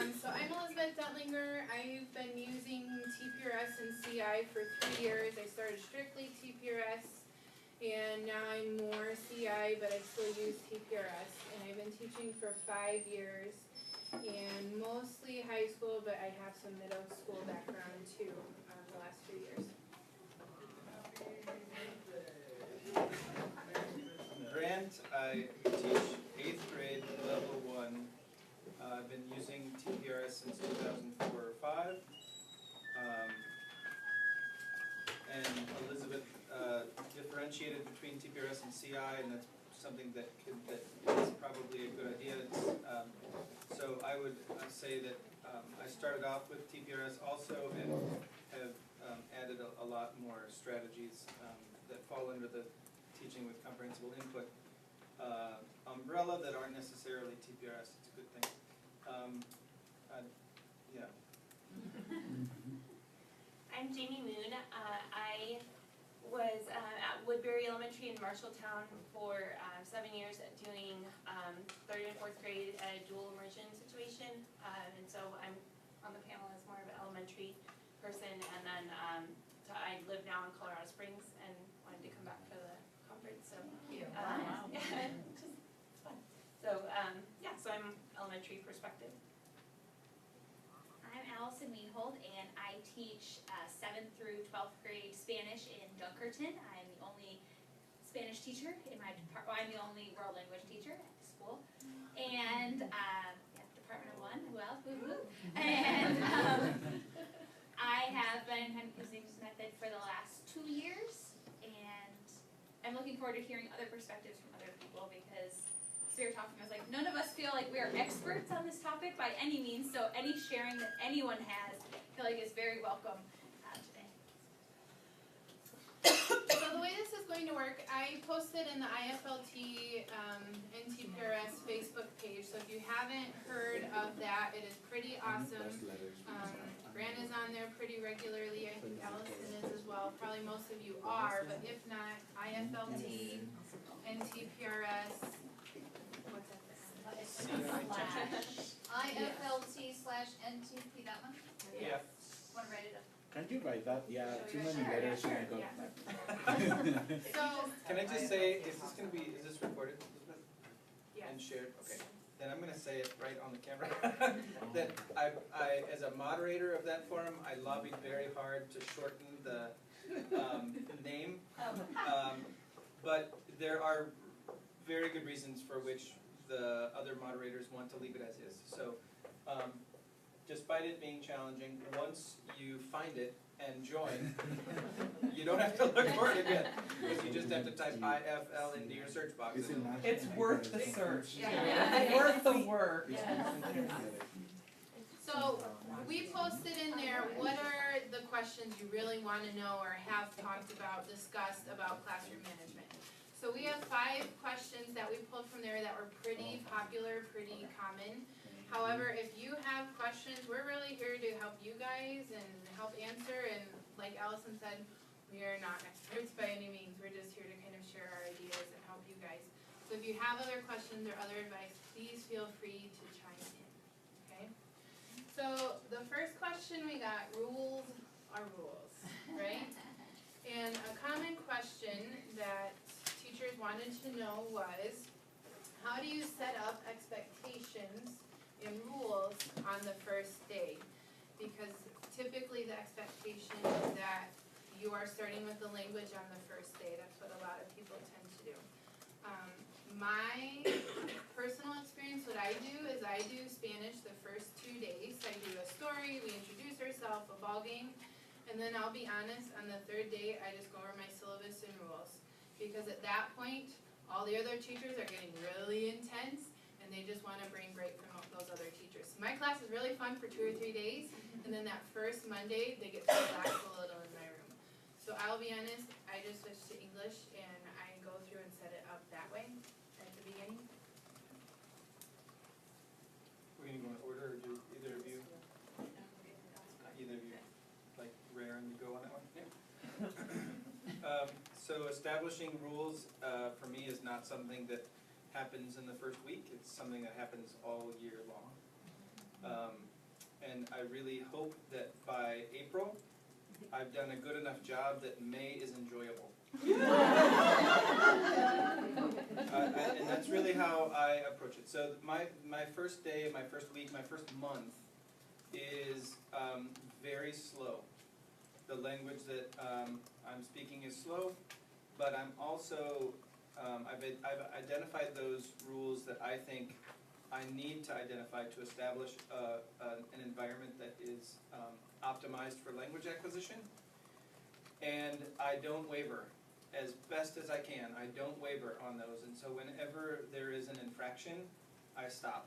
So I'm Elizabeth Dentlinger. I've been using TPRS and CI for 3 years. I started strictly TPRS, and now I'm more CI, but I still use TPRS. And I've been teaching for 5 years, and mostly high school, but I have some middle school background too the last few years. Grant, I teach 8th grade, level 1. I've been using TPRS since 2004 or 5. And Elizabeth differentiated between TPRS and CI, and that's something that is probably a good idea. So I would say that I started off with TPRS also, and have added a lot more strategies that fall under the teaching with comprehensible input umbrella that aren't necessarily TPRS. It's a good thing. Yeah. I'm Jamie Moon. I was at Woodbury Elementary in Marshalltown for 7 years doing 3rd and 4th grade at a dual immersion situation. And so I'm on the panel as more of an elementary person. And then I live now in Colorado Springs and wanted to come back for the conference. So Wow. yeah, it's fun. So yeah, so I'm elementary perspective. I'm Allison Wienhold, and I teach 7th through 12th grade Spanish in Dunkerton. I'm the only Spanish teacher in my department. Well, I'm the only world language teacher at the school. And Department of One, who else? Woo woo. And I have been using this method for the last 2 years, and I'm looking forward to hearing other perspectives from other people, because we were talking, I was like, none of us feel like we are experts on this topic by any means, so any sharing that anyone has, I feel like is very welcome today. So the way this is going to work, I posted in the IFLT NTPRS Facebook page, so if you haven't heard of that, it is pretty awesome. Grant is on there pretty regularly, I think Allison is as well, probably most of you are, but if not, IFLT, NTPRS, what's that? IFLT/NTP, that one? Yeah. Want to write it up? Can't you write that? Yeah, too many Sure, letters. sure, and go. yeah. So, Can I just say, is this recorded, Elizabeth? yes. And shared? Okay. Then I'm going to say it right on the camera. That I, as a moderator of that forum, I lobbied very hard to shorten the name. But there are very good reasons for which the other moderators want to leave it as is. So, despite it being challenging, once you find it and join, you don't have to look for it again, because you just have to type IFL into your search box. It's in and national It's worth the search. Yeah. It's worth the work. So we posted in there, what are the questions you really want to know or have talked about, discussed about classroom management? So we have 5 questions that we pulled from there that were pretty popular, pretty common. However, if you have questions, we're really here to help you guys and help answer. And like Allison said, we are not experts by any means. We're just here to kind of share our ideas and help you guys. So if you have other questions or other advice, please feel free to chime in, okay? So the first question we got, rules are rules, right? And a common question that teachers wanted to know was, how do you set up expectations and rules on the first day? Because typically the expectation is that you are starting with the language on the first day. That's what a lot of people tend to do. My personal experience, what I do is I do Spanish the first 2 days. I do a story, we introduce ourselves, a ball game, and then I'll be honest, on the 3rd day, I just go over my syllabus and rules. Because at that point, all the other teachers are getting really intense, and they just want to bring break from those other teachers. So my class is really fun for 2 or 3 days, and then that first Monday, they get to relax a little in my room. So I'll be honest, I just switch to English, and I go through and set it up that way at the beginning. We're going to go in order, or do either of you like raring to go on that one? Yeah. So establishing rules for me is not something that happens in the first week. It's something that happens all year long. And I really hope that by April, I've done a good enough job that May is enjoyable. And that's really how I approach it. So my first day, my first week, my first month is very slow. The language that I'm speaking is slow, but I'm also, I've identified those rules that I think I need to identify to establish an environment that is optimized for language acquisition. And I don't waver. As best as I can, I don't waver on those. And so whenever there is an infraction, I stop.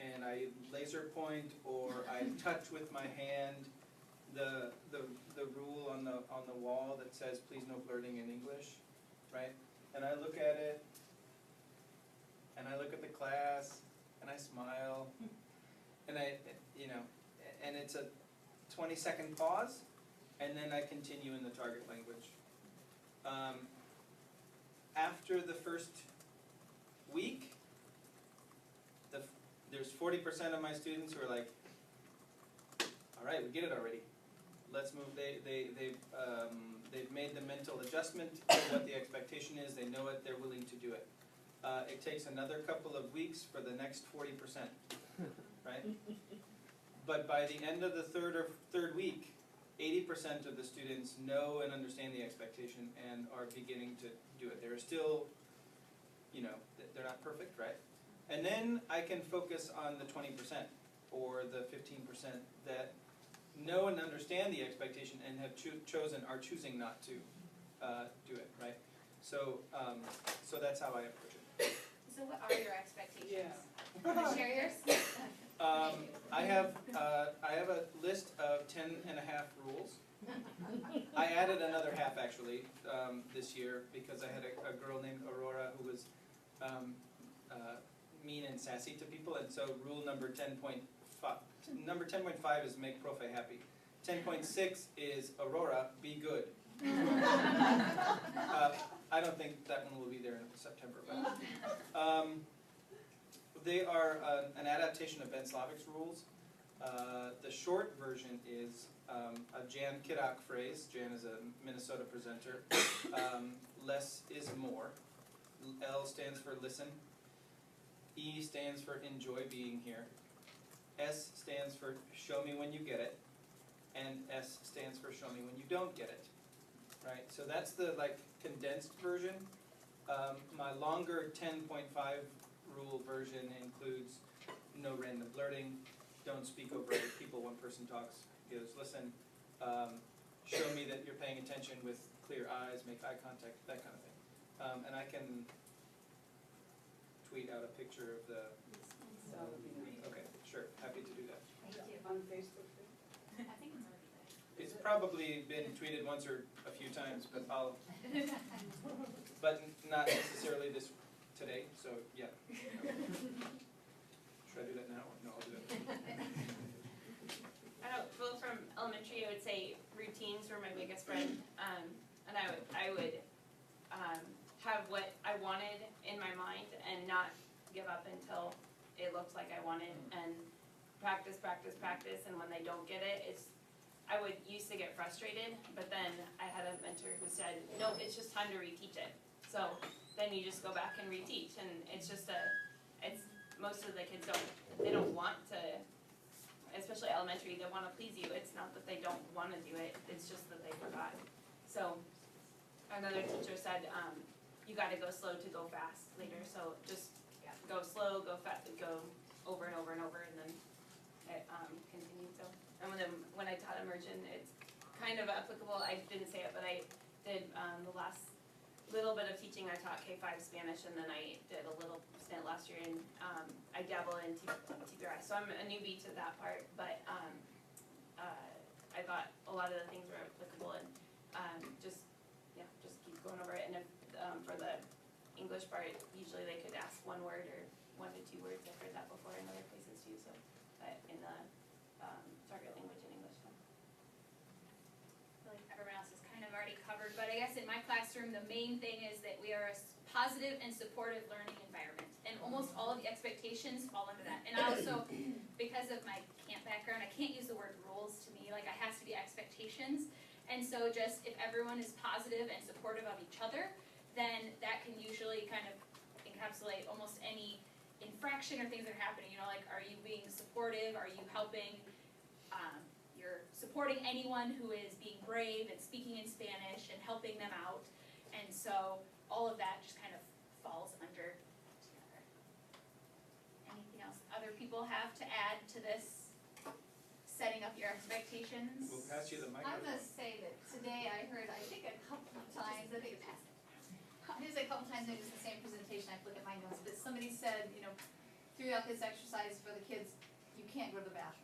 And I laser point or I touch with my hand the rule on the wall that says please no flirting in English, right? And I look at it, and I look at the class, and I smile, and and it's a 20-second pause, and then I continue in the target language. After the first week, there's 40% of my students who are like, all right, we get it already. Let's move. They've made the mental adjustment to what the expectation is. They know it. They're willing to do it. It takes another couple of weeks for the next 40%, right? But by the end of the third week, 80% of the students know and understand the expectation and are beginning to do it. They're still, they're not perfect, right? And then I can focus on the 20% or the 15% that know and understand the expectation and have are choosing not to do it, right? So that's how I approach it. So what are your expectations? Can you share yours? I have a list of 10 and a half rules. I added another half actually this year because I had a girl named Aurora who was mean and sassy to people, and so rule number 10.5. Number 10.5 is make profe happy. 10.6 is Aurora, be good. I don't think that one will be there in September, but they are an adaptation of Ben Slavic's rules. The short version is a Jan Kiddock phrase. Jan is a Minnesota presenter. Less is more. L stands for listen. E stands for enjoy being here. S stands for show me when you get it. And S stands for show me when you don't get it. Right? So that's the condensed version. My longer 10.5 rule version includes no random blurting, don't speak over other people, one person talks, the others listen, show me that you're paying attention with clear eyes, make eye contact, that kind of thing. And I can tweet out a picture of the, okay, sure, happy to do that. Thank you. On Facebook. I think it's already there. It's probably been tweeted once or a few times, but but not necessarily today, so yeah. Should I do that now? No, I'll do that. I don't, well, from elementary, I would say routines were my biggest friend, and I would have what I wanted in my mind and not give up until it looked like I wanted, and practice, and when they don't get it, I would used to get frustrated, but then I had a mentor who said, no, it's just time to reteach it. So then you just go back and reteach, and it's just most of the kids they don't want to, especially elementary, they want to please you. It's not that they don't want to do it, it's just that they forgot. So another teacher said, you gotta go slow to go fast later, so just go slow, go fast, go over and over and over, and then it continued. So, and when I taught immersion, it's kind of applicable. I didn't say it, but I did the last little bit of teaching. I taught K-5 Spanish, and then I did a little stint last year, and I dabble in TPRS. So I'm a newbie to that part, but I thought a lot of the things were applicable, and just keep going over it. And if for the English part, usually they could ask one word or 1 to 2 words. I've heard that before in other places too. So, but in the target language in English. So. I feel like everyone else is kind of already covered, but I guess in my classroom, the main thing is that we are a positive and supportive learning environment, and almost all of the expectations fall into that. And I also, because of my camp background, background, I can't use the word rules to me, like, it has to be expectations. And so just if everyone is positive and supportive of each other, then that can usually kind of encapsulate almost any infraction or things that are happening, you know, like, are you being supportive, are you helping, you're supporting anyone who is being brave and speaking in Spanish and helping them out, and so all of that just kind of falls under together. Anything else other people have to add to this, setting up your expectations? We'll pass you the I microphone. must say that today I heard, I think a couple of times, I think a couple times, maybe it was the same presentation, I have to look at my notes, but somebody said, you know, throughout this exercise for the kids, you can't go to the bathroom.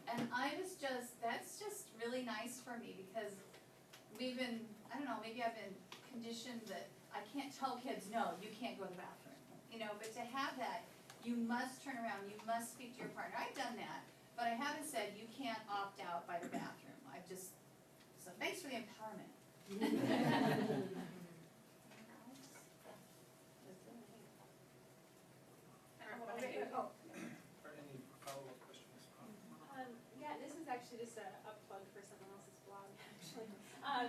And that's just really nice for me, because we've been, I don't know, maybe I've been conditioned that I can't tell kids, no, you can't go to the bathroom. You know, but to have that, you must turn around, you must speak to your partner. I've done that, but I haven't said you can't opt out by the bathroom. So thanks for the empowerment. Or any follow-up questions? Yeah, this is actually just a plug for someone else's blog, actually.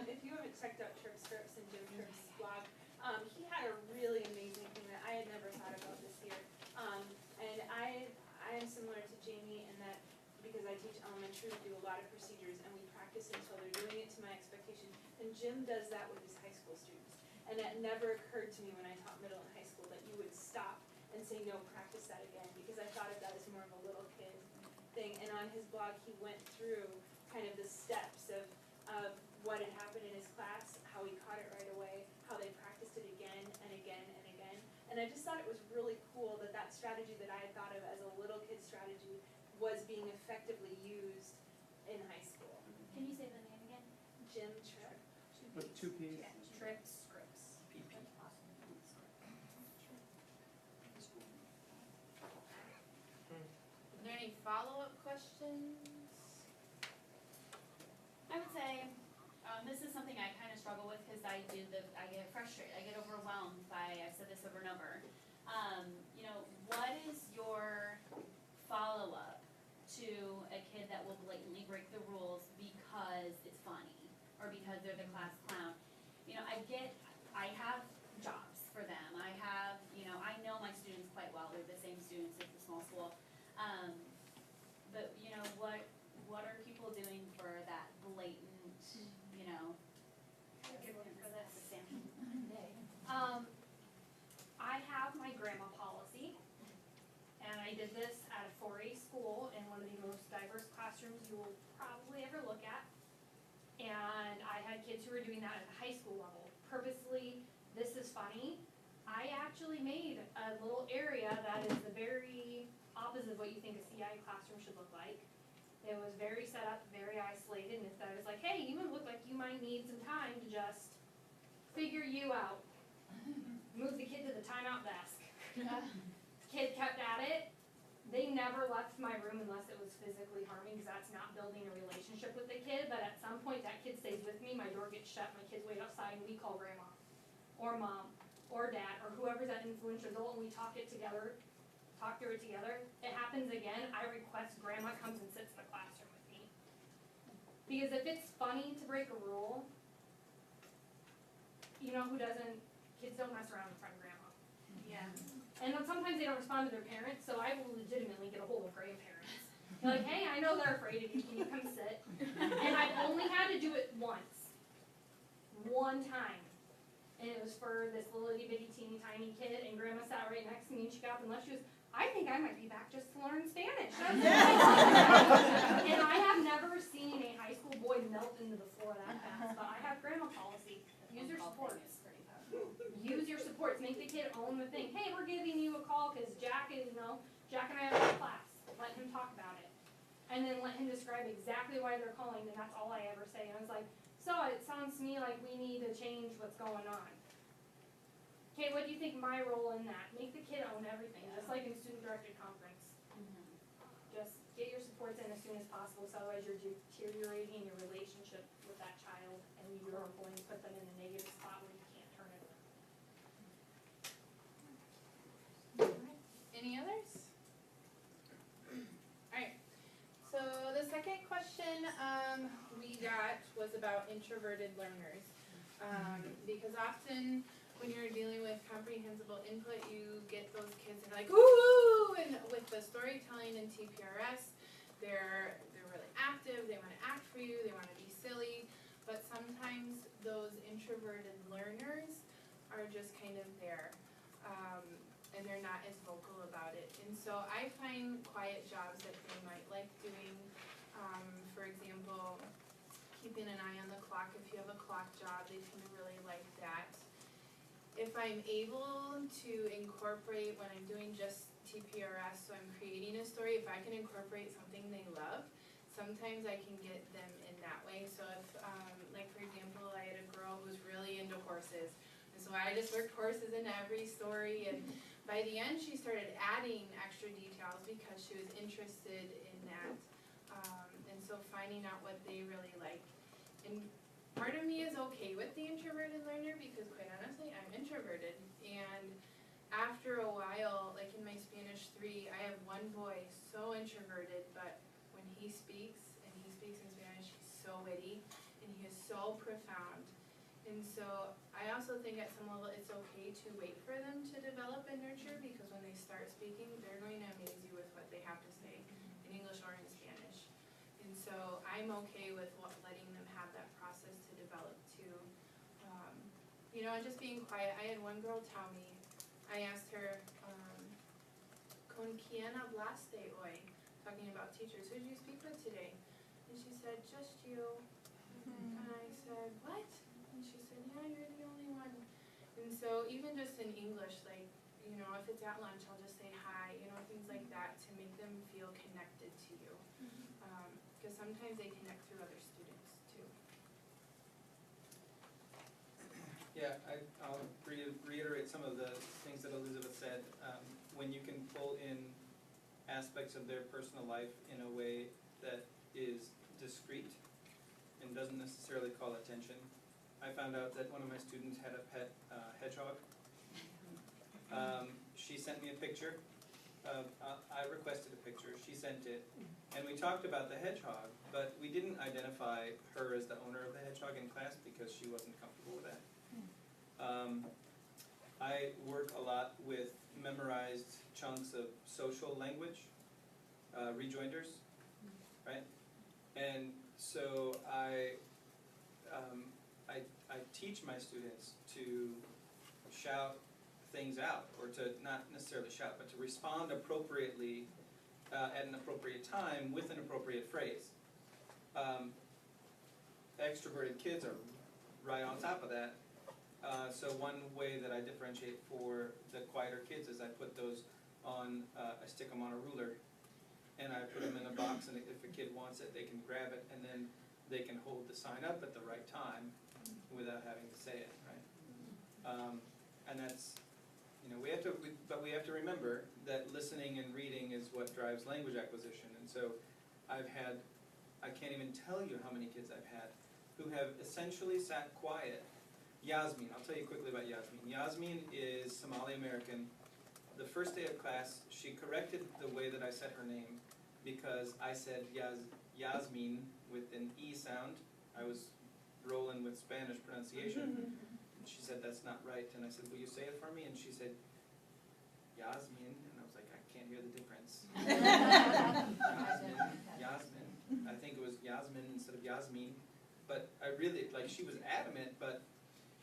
If you haven't checked out Trip Strips and Jim Tripp's blog, he had a really amazing thing that I had never thought about this year. And I am similar to Jamie in that, because I teach elementary, we do a lot of procedures and we practice until they're doing it to my expectation. And Jim does that with his high school students. And that never occurred to me when I taught middle and high school, that you would stop and say, no, practice that again, because I thought of that as more of a little kid thing. And on his blog, he went through kind of the steps of what had happened in his class, how he caught it right away, how they practiced it again and again and again. And I just thought it was really cool that that strategy that I had thought of as a little kid strategy was being effectively used in high school. Can you say the name again? Jim Tripp. With 2 P's. Trip Scripts. PP. Are there any follow-up questions? I would say, this is something I kind of struggle with, because I get frustrated, I get overwhelmed by, I've said this over and over. You know, what is your follow-up to a kid that will blatantly break the rules because it's funny, or because they're the class clown? You know, I have jobs for them, I know my students quite well, they're the same students, it's a small school. But, you know, what are people doing for that blatant, you know, for this example? I have my grandma policy, and I did this at a 4A school in one of the most diverse classrooms you will probably ever look at. And I had kids who were doing that at the high school level. Purposely, this is funny, I actually made a little area that is the very opposite of what you think a CI classroom should look like. It was very set up, very isolated, and if I was like, hey, you would look like you might need some time to just figure you out. Move the kid to the timeout desk. Kid kept at it. They never left my room unless it was physically harming, because that's not building a relationship with the kid, but at some point that kid stays with me, my door gets shut, my kids wait outside, and we call grandma, or mom, or dad, or whoever's that influential adult, and we talk through it together. It happens again, I request grandma comes and sits in the classroom with me. Because if it's funny to break a rule, you know who doesn't, kids don't mess around in front of grandma. Yeah. And then sometimes they don't respond to their parents, so I will legitimately get a hold of grandparents. They're like, hey, I know they're afraid of you, can you come sit? And I've only had to do it once. One time. And it was for this little itty bitty teeny tiny kid, and grandma sat right next to me, and she got up and left. She goes, I think I might be back just to learn Spanish. And I have never seen a high school boy melt into the floor that fast, but I have grandma policy. Use your supports. Use your supports. Make the kid own the thing. Hey, we're giving you a call because Jack and I have a class. Let him talk about it. And then let him describe exactly why they're calling, and that's all I ever say. And I was like, so it sounds to me like we need to change what's going on. Okay, what do you think my role in that? Make the kid own everything, just like in student-directed conference. Just get your supports in as soon as possible, so otherwise you're deteriorating your relationship with that child, and you're going to put them in a negative spot where you can't turn it around. Any others? Alright, so we got was about introverted learners. Because often when you're dealing with comprehensible input, you get those kids that are like, ooh, and with the storytelling and TPRS, they're really active, they wanna act for you, they wanna be silly, but sometimes those introverted learners are just kind of there. And they're not as vocal about it. And so I find quiet jobs that they might like doing, for example, keeping an eye on the clock. If you have a clock job, they tend to really like that. If I'm able to incorporate when I'm doing just TPRS, so I'm creating a story, if I can incorporate something they love, sometimes I can get them in that way. So if, like for example, I had a girl who's really into horses, and so I just worked horses in every story, and by the end she started adding extra details because she was interested in that. And so finding out what they really like. And part of me is okay with the introverted learner because quite honestly, I'm introverted. And after a while, like in my Spanish 3, I have one boy so introverted, but when he speaks, and he speaks in Spanish, he's so witty, and he is so profound. And so I also think at some level it's okay to wait for them to develop and nurture, because when they start speaking, they're going to amaze you with what they have to say in English or in Spanish. And so I'm okay with letting them have that process to develop too. You know, and just being quiet. I had one girl tell me, I asked her, ¿Con quién hablaste hoy? Talking about teachers. Who did you speak with today? And she said, just you. And I said, what? And she said, yeah, you're the only one. And so even just in English, like, you know, if it's at lunch, I'll just say hi, you know, things like that to make them feel connected to you. Because sometimes they connect through other students too. Yeah, I'll reiterate some of the things that Elizabeth said. When you can pull in aspects of their personal life in a way that is discreet and doesn't necessarily call attention. I found out that one of my students had a pet hedgehog. She sent me a picture. I requested a picture, she sent it, and we talked about the hedgehog, but we didn't identify her as the owner of the hedgehog in class because she wasn't comfortable with that. I work a lot with memorized chunks of social language, rejoinders, right? And so I teach my students to shout things out, or to not necessarily shout, but to respond appropriately at an appropriate time with an appropriate phrase. Extroverted kids are right on top of that. So one way that I differentiate for the quieter kids is I put those on, I stick them on a ruler, and I put them in a box, and if a kid wants it, they can grab it, and then they can hold the sign up at the right time without having to say it, right? And that's, you know, we have to remember that listening and reading is what drives language acquisition. And so I can't even tell you how many kids I've had who have essentially sat quiet. Yasmin, I'll tell you quickly about Yasmin. Yasmin is Somali American. The first day of class, she corrected the way that I said her name because I said Yasmin with an E sound. I was rolling with Spanish pronunciation. She said, that's not right. And I said, will you say it for me? And she said, Yasmin. And I was like, I can't hear the difference. Yasmin. I think it was Yasmin instead of Yasmin. But I really, like, she was adamant, but,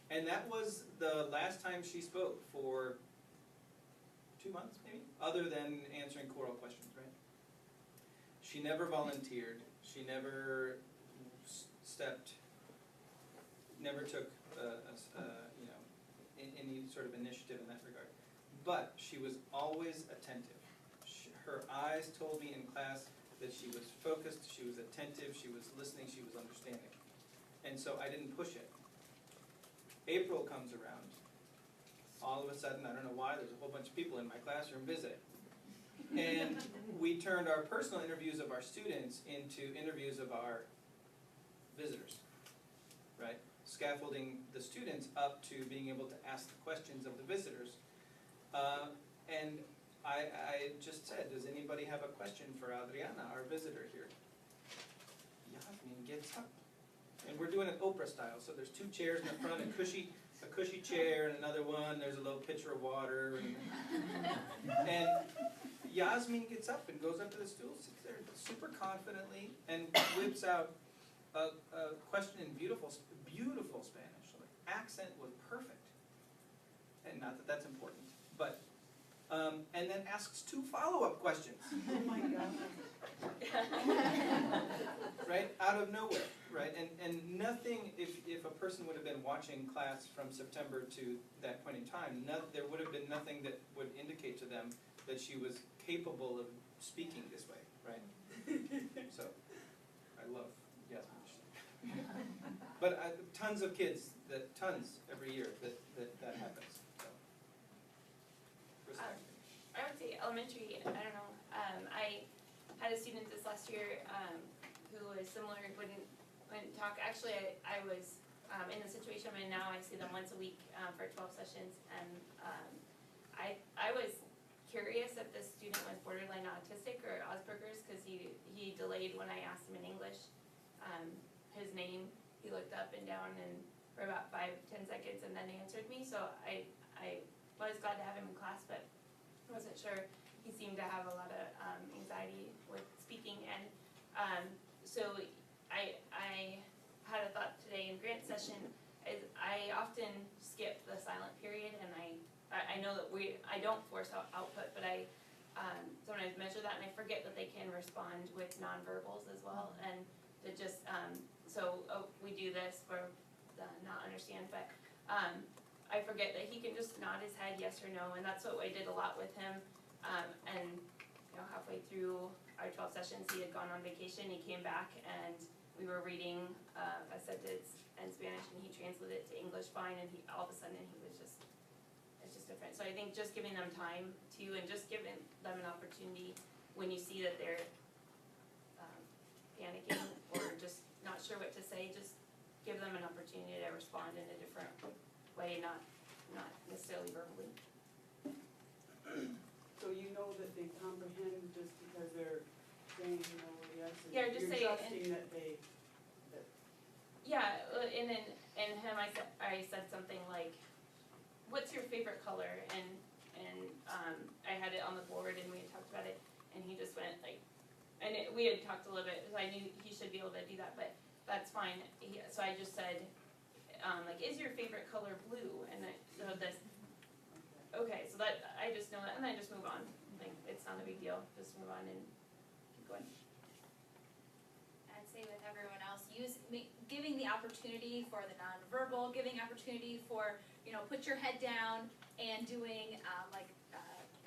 and that was the last time she spoke for 2 months, maybe, other than answering choral questions, right? She never volunteered. She never never took, you know, any sort of initiative in that regard. But she was always attentive. Her eyes told me in class that she was focused, she was attentive, she was listening, she was understanding. And so I didn't push it. April comes around. All of a sudden, I don't know why, there's a whole bunch of people in my classroom visiting. And we turned our personal interviews of our students into interviews of our visitors, right? Scaffolding the students up to being able to ask the questions of the visitors. And I just said, does anybody have a question for Adriana, our visitor here? Yasmin. Yasmin gets up. And we're doing it Oprah style, so there's 2 chairs in the front, a cushy chair, and another one, there's a little pitcher of water, and Yasmin gets up and goes up to the stool, sits there super confidently, and whips out a question in beautiful Spanish. So the accent was perfect. And not that that's important, but, and then asks 2 follow-up questions. Oh my God. Right, out of nowhere, right? And nothing, if a person would have been watching class from September to that point in time, there would have been nothing that would indicate to them that she was capable of speaking this way, right? So, I love Yasmin. But tons of kids, tons every year that happens, so. Respect. I would say elementary, I don't know, I had a student this last year, who was similar, wouldn't talk, actually, I was, in the situation I'm in now, I see them once a week, for 12 sessions, and, I was curious if this student was borderline autistic or Asperger's, cause he delayed when I asked him in English, his name, he looked up and down and for about 5-10 seconds and then answered me, so I was glad to have him in class, but I wasn't sure. He seemed to have a lot of anxiety with speaking, and so I had a thought today in grant session. I often skip the silent period, and I know that I don't force output, but I sometimes measure that, and I forget that they can respond with nonverbals as well, and to just we do this for the not understand, but I forget that he can just nod his head yes or no, and that's what I did a lot with him. And halfway through our 12 sessions, he had gone on vacation. He came back, and we were reading a sentence in Spanish, and he translated it to English fine. And all of a sudden, it's just different. So I think just giving them time and just giving them an opportunity when you see that they're panicking or just not sure what to say, just give them an opportunity to respond in a different way, not necessarily verbally. So you know that they comprehend just because they're saying no or yes, and Yeah, just you're say- trusting that they, Yeah, and then him, I said something like, "What's your favorite color?" And I had it on the board, and we had talked about it, and he just went like, we had talked a little bit, so I knew he should be able to do that, but that's fine. So I just said, "Is your favorite color blue?" And so this. Okay, so that, I just know that, and then I just move on, like, it's not a big deal, just move on and keep going. I'd say with everyone else, giving the opportunity for the nonverbal, giving opportunity for, put your head down and doing,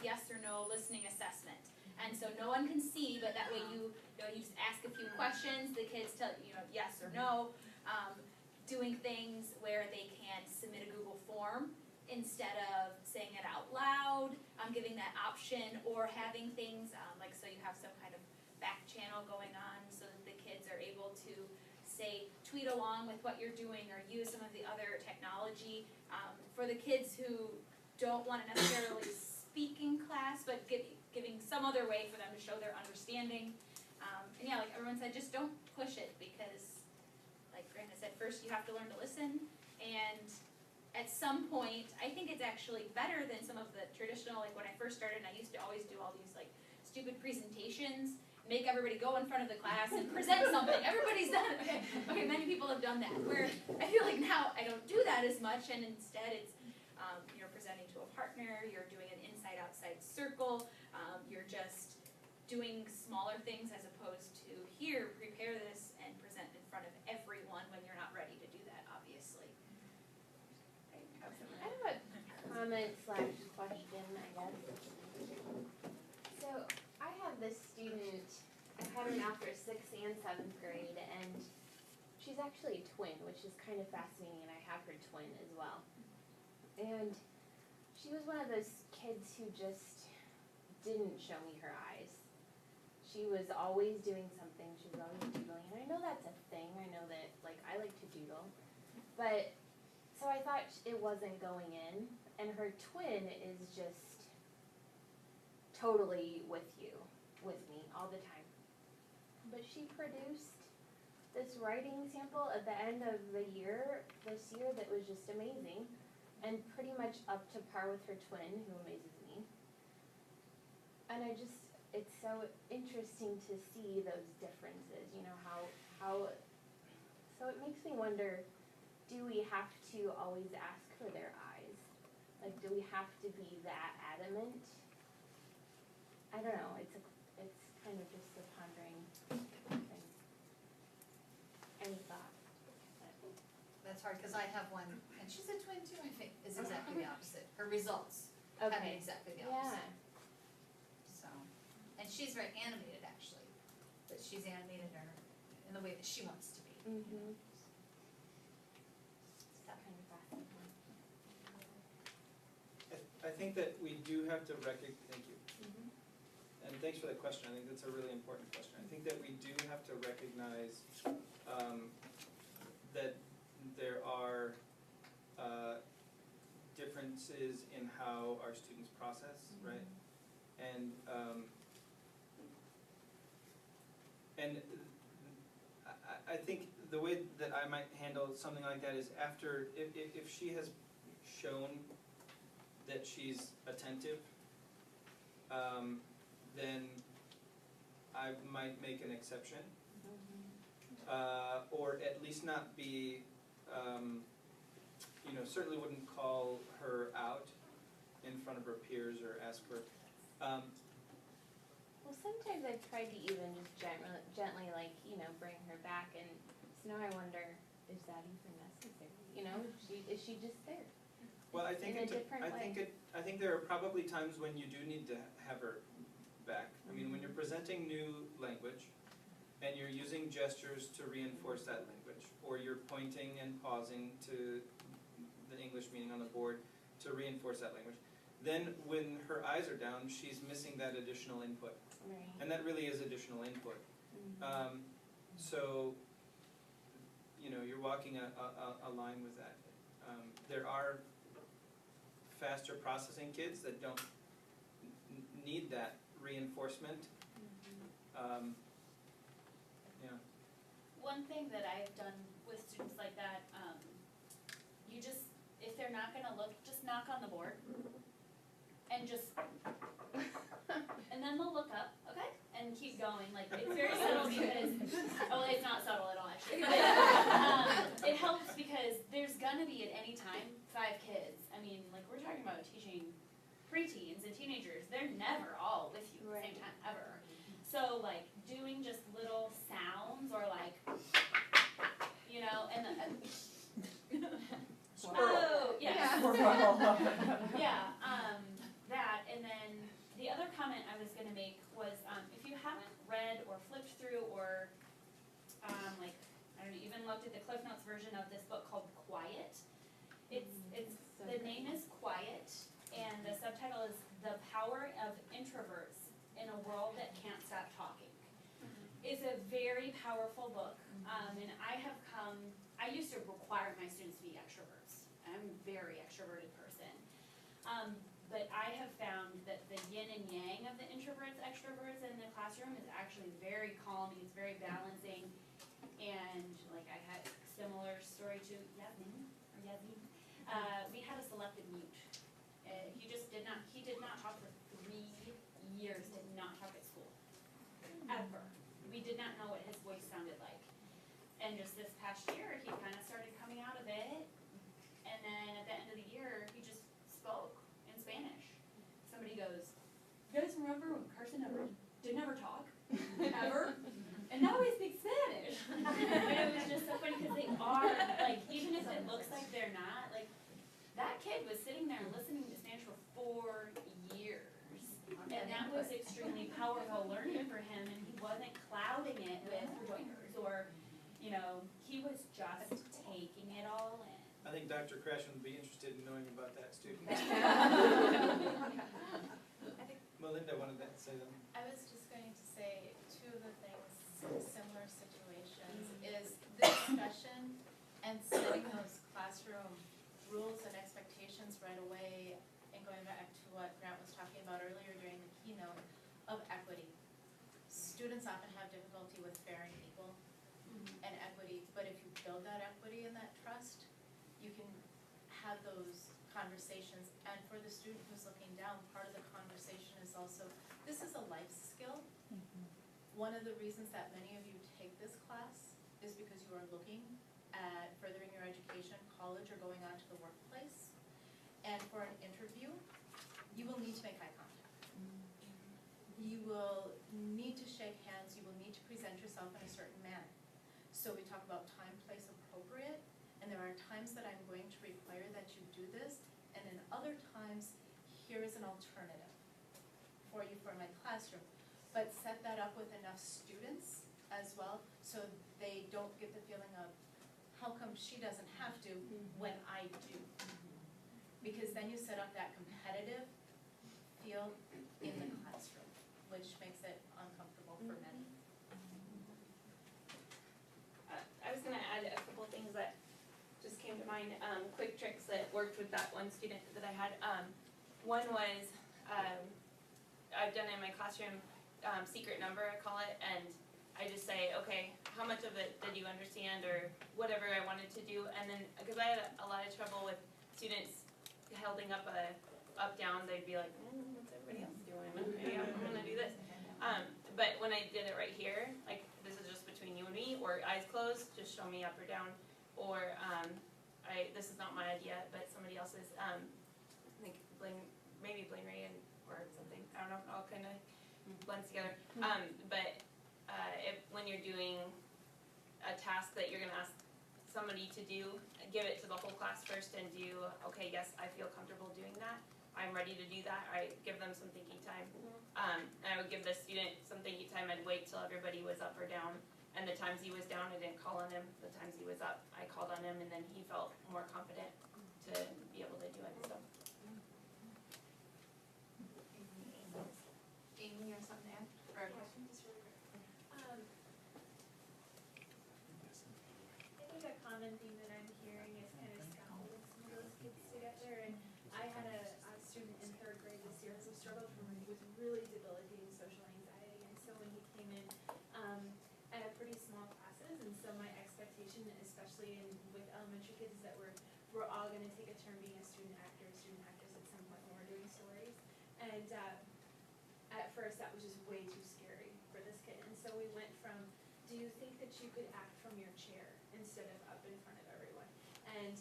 yes or no listening assessment. And so no one can see, but that way you just ask a few questions, the kids tell, yes or no. Doing things where they can submit a Google form instead of saying it out loud, giving that option, or having things, so you have some kind of back channel going on so that the kids are able to tweet along with what you're doing or use some of the other technology. For the kids who don't want to necessarily speak in class, but giving some other way for them to show their understanding. And yeah, like everyone said, just don't push it, because like Brandon said, first you have to learn to listen, and at some point, I think it's actually better than some of the traditional, like when I first started, I used to always do all these like stupid presentations, make everybody go in front of the class and present something. Everybody's done it. Okay, many people have done that, where I feel like now I don't do that as much, and instead it's, you're presenting to a partner, you're doing an inside-outside circle, you're just doing smaller things as opposed to here, prepare this and present in front of everyone when you're not ready to do that, obviously. I have someone. I have a comment / question, I guess. So I have this student, I've had her now for 6th and 7th grade, and she's actually a twin, which is kind of fascinating, and I have her twin as well. And she was one of those kids who just didn't show me her eyes. She was always doing something, she was always doodling, and I know that's a thing, I know that, like, I like to doodle, but so I thought it wasn't going in, and her twin is just totally with me all the time. But she produced this writing sample at the end of the year, this year, that was just amazing. And pretty much up to par with her twin, who amazes me. And it's so interesting to see those differences, you know, how, so it makes me wonder, do we have to always ask for their eyes? Like, do we have to be that adamant? I don't know, it's kind of just a pondering thing. Any thoughts? That's hard, cause I have one, and she's a twin too, I think, is exactly the opposite. Her results have been Okay, exactly the yeah, opposite, so. And she's very animated, actually, but she's animated in the way that she wants to be. mm-hmm. So, Kind of fascinating. I think that we do have to thank you. Mm-hmm. And thanks for that question, I think that's a really important question. I think that we do have to recognize that there are differences in how our students process, right? And I think the way that I might handle something like that is after, if she has shown that she's attentive, then I might make an exception. Or at least not be, certainly wouldn't call her out in front of her peers or ask her. Well, sometimes I've tried to even just gently, like, bring her back, and so now I wonder, is that even necessary? Is she just there? Well, I think I think there are probably times when you do need to have her back. I mean, when you're presenting new language, and you're using gestures to reinforce that language, or you're pointing and pausing to the English meaning on the board to reinforce that language, then when her eyes are down, she's missing that additional input. Right. And that really is additional input. So, you're walking a line with that. There are faster processing kids that don't need that reinforcement. One thing that I've done with students like that, you just, if they're not gonna look, just knock on the board. And just, and then they'll look up, okay, and keep going, like, it's very subtle because, it's not subtle at all actually, but, it helps because there's gonna be at any time 5 kids. I mean, like, we're talking about teaching preteens and teenagers, they're never all with you at the same time, ever. So, like, doing just little sounds or like, and oh, yeah. Yeah, that, and then the other comment I was gonna make was, if you haven't read or flipped through or, even looked at the Cliff Notes version of this book called Quiet, the name is Quiet, and the subtitle is The Power of Introverts in a World That Can't Stop Talking. It's a very powerful book, and I used to require my students to be extroverts. I'm a very extroverted person. But I have found that the yin and yang of the introverts, extroverts in the classroom is actually very calming, it's very balancing. And like I had a similar story to Yasmin. We had a selective mute. He did not talk for 3 years, did not talk at school, ever. We did not know what his voice sounded like. And just this past year, he kind of started coming out of it. And then at the end of the year, he just spoke in Spanish. Somebody goes, "You guys remember when Carson didn't ever talk? Ever? And now he speaks Spanish." And it was just so funny because they are, like, even if it looks like they're not, like, that kid was sitting there listening to Spanish for 4 years. And that was extremely powerful learning for him, and he wasn't clouding it with rejoinders or, he was just taking it all in. I think Dr. Krashen would be interested in knowing about that student. Melinda wanted to say something. I was just going to say, two of the things in similar situations is the discussion and setting those classroom rules and expectations right away, and going back to what Grant was talking about earlier during the keynote of equity. Students often have difficulty with fair and equal, and equity, but if you build that equity and that trust, you can have those conversations. And for the student who's looking down, part of the conversation is also, this is a life skill. One of the reasons that many of you take this class is because you are looking at furthering your education, college, or going on to the workplace. And for an interview, you will need to make eye contact. You will need to shake hands, you will need to present yourself in a certain manner. So we talk about time, place, appropriate, and there are times that I'm going to require that you do this, and in other times, here is an alternative for you for my classroom. But set that up with enough students as well, so they don't get the feeling of, how come she doesn't have to when I do? Because then you set up that competitive feel in the classroom, which makes it uncomfortable for many. I was gonna add a couple of things that just came to mind, quick tricks that worked with that one student that I had. One was, I've done in my classroom, secret number, I call it, and I just say, okay, how much of it did you understand, or whatever I wanted to do, and then, because I had a lot of trouble with students holding up a up-down, they'd be like, what's everybody else doing? Okay, I'm gonna do this. But when I did it right here, like, this is just between you and me, or eyes closed, just show me up or down, or, this is not my idea, but somebody else's, like, maybe Blaine Ray and, or something, I don't know, all kind of blends together. But when you're doing a task that you're gonna ask somebody to do, give it to the whole class first and do, okay, yes, I feel comfortable doing that, I'm ready to do that, I give them some thinking time. And I would give the student some thinking time, I'd wait till everybody was up or down, and the times he was down, I didn't call on him, the times he was up, I called on him, and then he felt more confident to be able to do it, so. Amy, you have something to add, or a question? I think a common theme that I'm hearing is kind of scaffolding some of those kids together, and I had a student in 3rd grade this year who struggled with really debilitating social anxiety, and so when he came in, I have pretty small classes, and so my expectation, especially with elementary kids, is that we're all gonna take a turn being a student actors at some point when we're doing stories, and at first that was just way too scary for this kid, and so we went from, do you think that you could act from your chair instead of up in front of everyone? And,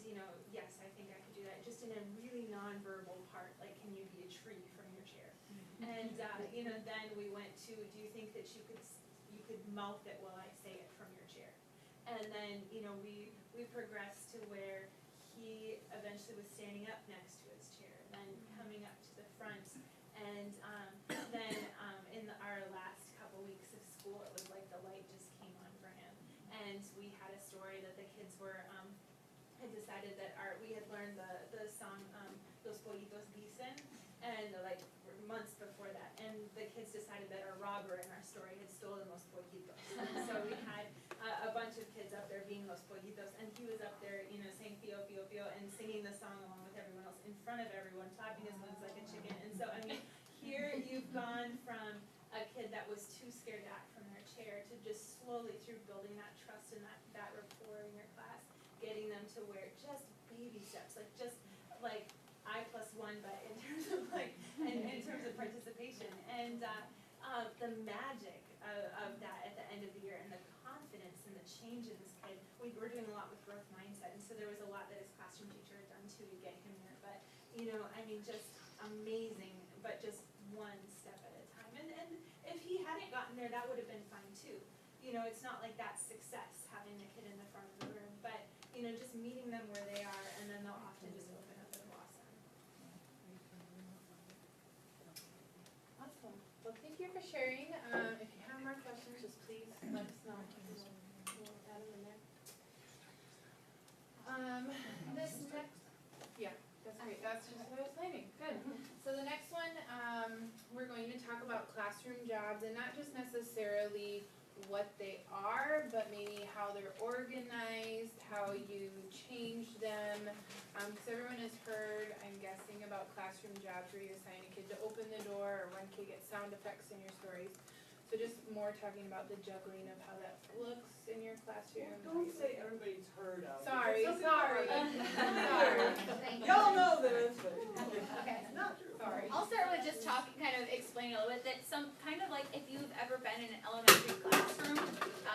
yes, I think I could do that, just in a really nonverbal part, like, can you be a tree from your chair? And, then we went to, do you think that you could mouth it while I say it from your chair? And then, we progressed to where he eventually was standing up next to his chair, and then coming up to the front, and, then, in our last couple weeks of school, it was like the light just came on for him. And we had a story that the kids were, had decided that we had learned the song, Los Pollitos Dicen, and like months before that, and the kids decided that our robber in our story had stolen Los Pollitos. So we had a bunch of kids up there being Los Pollitos, and he was up there, saying Fio, Fio, Fio, and singing the song along with everyone else in front of everyone, flapping his wings like a chicken. And so, I mean, here you've gone from a kid that was too scared to act from their chair to just slowly, through building that trust and that rapport in your class, getting them to where just baby steps, like I+1, but in terms of in terms of participation, and the magic of that at the end of the year, and the confidence and the change in this kid. We're doing a lot with growth mindset, and so there was a lot that his classroom teacher had done too to get him there. But just amazing, but just one step at a time. And if he hadn't gotten there, that would have been fine too. It's not like that's success, having the kid in the front of the room, but just meeting them where they are, and then they'll often just open up and blossom. Awesome. Well, thank you for sharing. If you have more questions, just please let us know. We'll add them in there. This next, yeah, that's great. That's just what I was planning. Good. So the next one, we're going to talk about classroom jobs, and not just necessarily what they are, but maybe how they're organized, how you change them. Because everyone has heard, I'm guessing, about classroom jobs where you assign a kid to open the door, or one kid gets sound effects in your stories. So just more talking about the juggling of how that looks in your classroom. Don't say everybody's heard of. Sorry, Because sorry. Sorry. Thank you. Y'all know this, but. Okay. It's not true. Sorry. I'll start with just talking, kind of explaining a little bit that some, kind of like if you've ever been in an elementary classroom,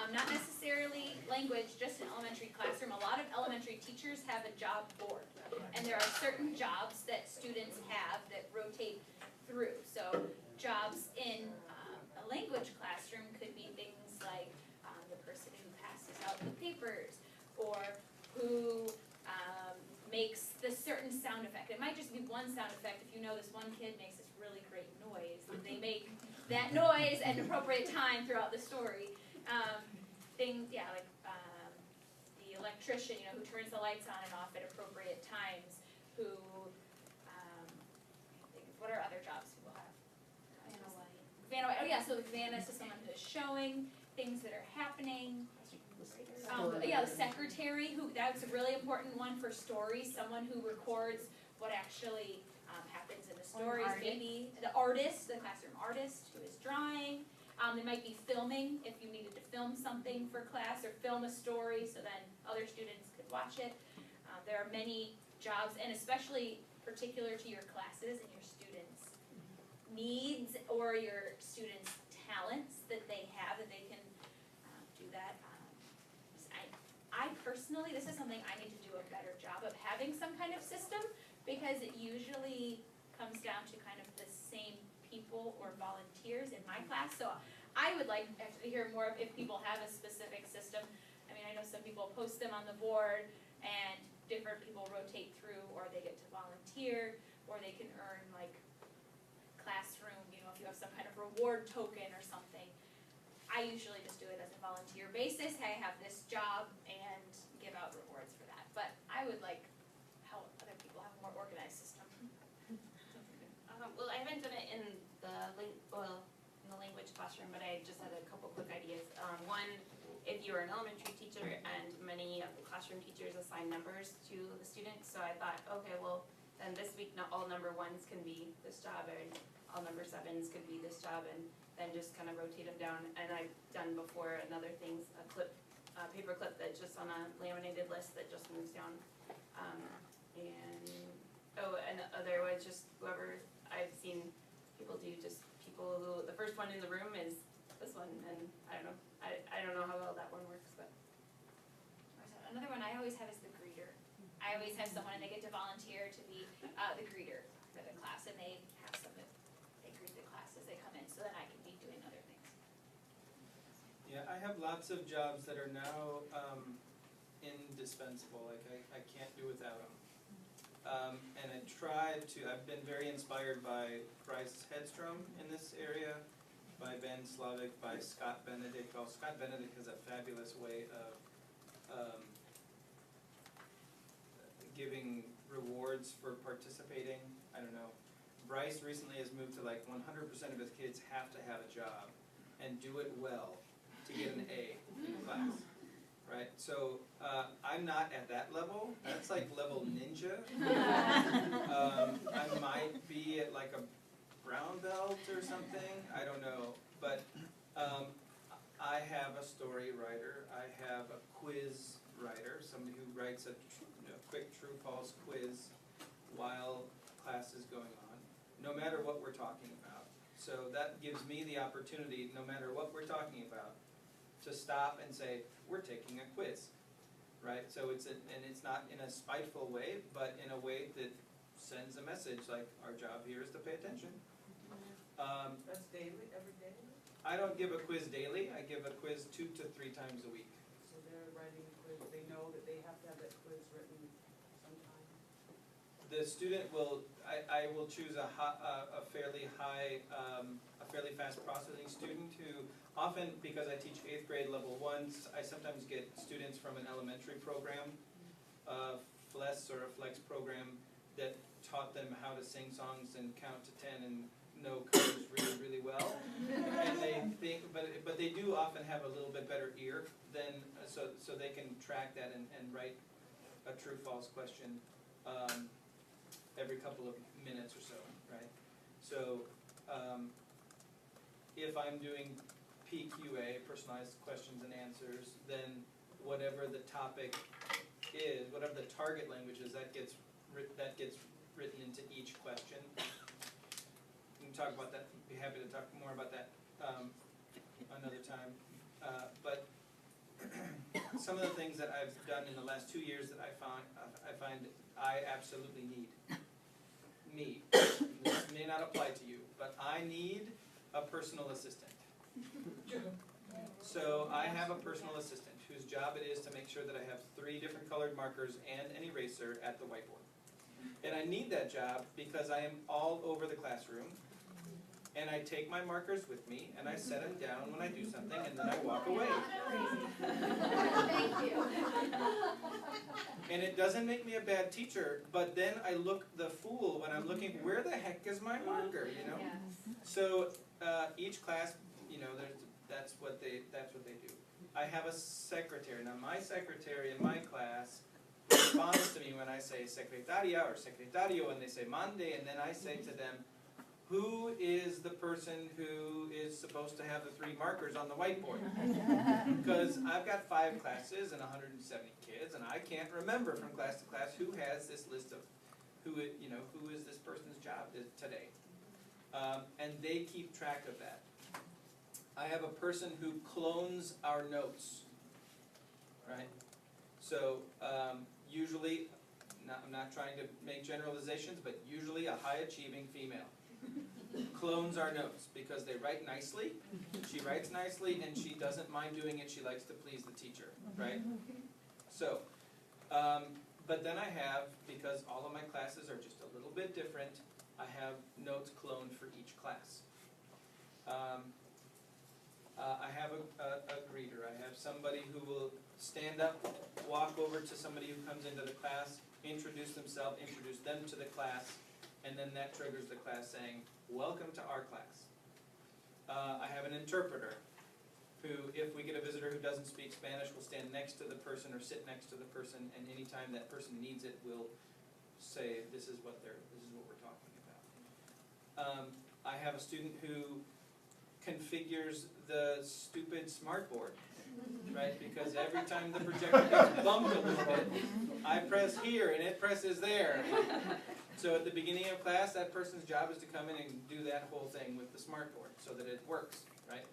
not necessarily language, just an elementary classroom, a lot of elementary teachers have a job board. And there are certain jobs that students have that rotate through. So jobs in a language classroom could be things like the person who passes out the papers, or who makes this certain sound effect. It might just be one sound effect. If you know this one kid makes this really great noise, and they make that noise at an appropriate time throughout the story. Things, yeah, like the electrician, you know, who turns the lights on and off at appropriate times, who, what are other jobs people have? Vanna White. Oh yeah, so Vanna is someone who is showing things that are happening. Yeah, the secretary, who, that's a really important one for stories, someone who records what actually happens in the stories. Maybe the artist, the classroom artist who is drawing. There might be filming, if you needed to film something for class, or film a story so then other students could watch it. There are many jobs, and especially particular to your classes and your students' needs or your students' talents that they have, that they can do that. I personally, this is something I need to do a better job of having some kind of system, because it usually comes down to kind of the same people or volunteers in my class. So I would like to hear more if people have a specific system. I mean, I know some people post them on the board and different people rotate through, or they get to volunteer, or they can earn like classroom, you know, if you have some kind of reward token or something. I usually just do it as a volunteer basis. I have this job and give out rewards for that. But I would like help other people have a more organized system. Well, I haven't done it in the language classroom, but I just had a couple quick ideas. One, if you were an elementary teacher, and many of the classroom teachers assign numbers to the students, so I thought, okay, well, then this week all number ones can be this job, and all number sevens could be this job, and then just kind of rotate them down. And I've done before another things, a paper clip that's just on a laminated list that just moves down. And other was just whoever I've seen people do, just people who, the first one in the room is this one, and I don't know. I don't know how well that one works, but. Another one I always have is the greeter. I always have someone, and they get to volunteer to be the greeter for the class, and they have some that they greet the class as they come in, so then I can be doing other things. Yeah, I have lots of jobs that are now indispensable, like I can't do without them. And I've been very inspired by Bryce Hedstrom in this area, by Ben Slavic, by Scott Benedict. Well, Scott Benedict has a fabulous way of giving rewards for participating. I don't know. Bryce recently has moved to like 100% of his kids have to have a job and do it well to get an A in class, right? So I'm not at that level. That's like level ninja. I might be at like a brown belt or something. I don't know. But I have a story writer. I have a quiz writer, somebody who writes a quick true-false quiz while class is going on, no matter what we're talking about. So that gives me the opportunity, no matter what we're talking about, to stop and say, we're taking a quiz, right? So it's not in a spiteful way, but in a way that sends a message like, our job here is to pay attention. That's daily, every day? I don't give a quiz daily, I give a quiz 2 to 3 times a week. So they're writing a quiz, they know that they have to have that quiz written sometime? The student will, I will choose a fairly high, a fairly fast processing student who often, because I teach 8th grade level 1s, I sometimes get students from an elementary program, FLES or a FLEX program, that taught them how to sing songs and count to 10 and know colors really, really well. And they think, but they do often have a little bit better ear than, so they can track that and write a true-false question every couple of minutes or so, right? So if I'm doing PQA, personalized questions and answers, then whatever the topic is, whatever the target language is, that gets written into each question. We can talk about that, be happy to talk more about that another time. But some of the things that I've done in the last 2 years that I find I absolutely need. This may not apply to you, but I need a personal assistant. So I have a personal assistant whose job it is to make sure that I have 3 different colored markers and an eraser at the whiteboard. And I need that job because I am all over the classroom, and I take my markers with me, and I set them down when I do something, and then I walk away. Thank you. And it doesn't make me a bad teacher, but then I look the fool when I'm looking, where the heck is my marker, you know? So each class, you know, that's what they do. I have a secretary. Now my secretary in my class responds to me when I say secretaria or secretario, and they say mande, and then I say to them, who is the person who is supposed to have the 3 markers on the whiteboard? Because I've got 5 classes and 170 kids, and I can't remember from class to class who has this list of who is this person's job today. And they keep track of that. I have a person who clones our notes, right? So usually, I'm not trying to make generalizations, but usually a high-achieving female clones our notes because they write nicely, she writes nicely, and she doesn't mind doing it, she likes to please the teacher, right? So, but then I have, because all of my classes are just a little bit different, I have notes cloned for each class. I have a greeter. I have somebody who will stand up, walk over to somebody who comes into the class, introduce themselves, introduce them to the class, and then that triggers the class saying, welcome to our class. I have an interpreter who, if we get a visitor who doesn't speak Spanish, will stand next to the person or sit next to the person, and anytime that person needs it, will say, this is what we're talking about. I have a student who configures the stupid smartboard, right? Because every time the projector gets bumped a little bit, I press here and it presses there. So at the beginning of class, that person's job is to come in and do that whole thing with the smartboard so that it works, right?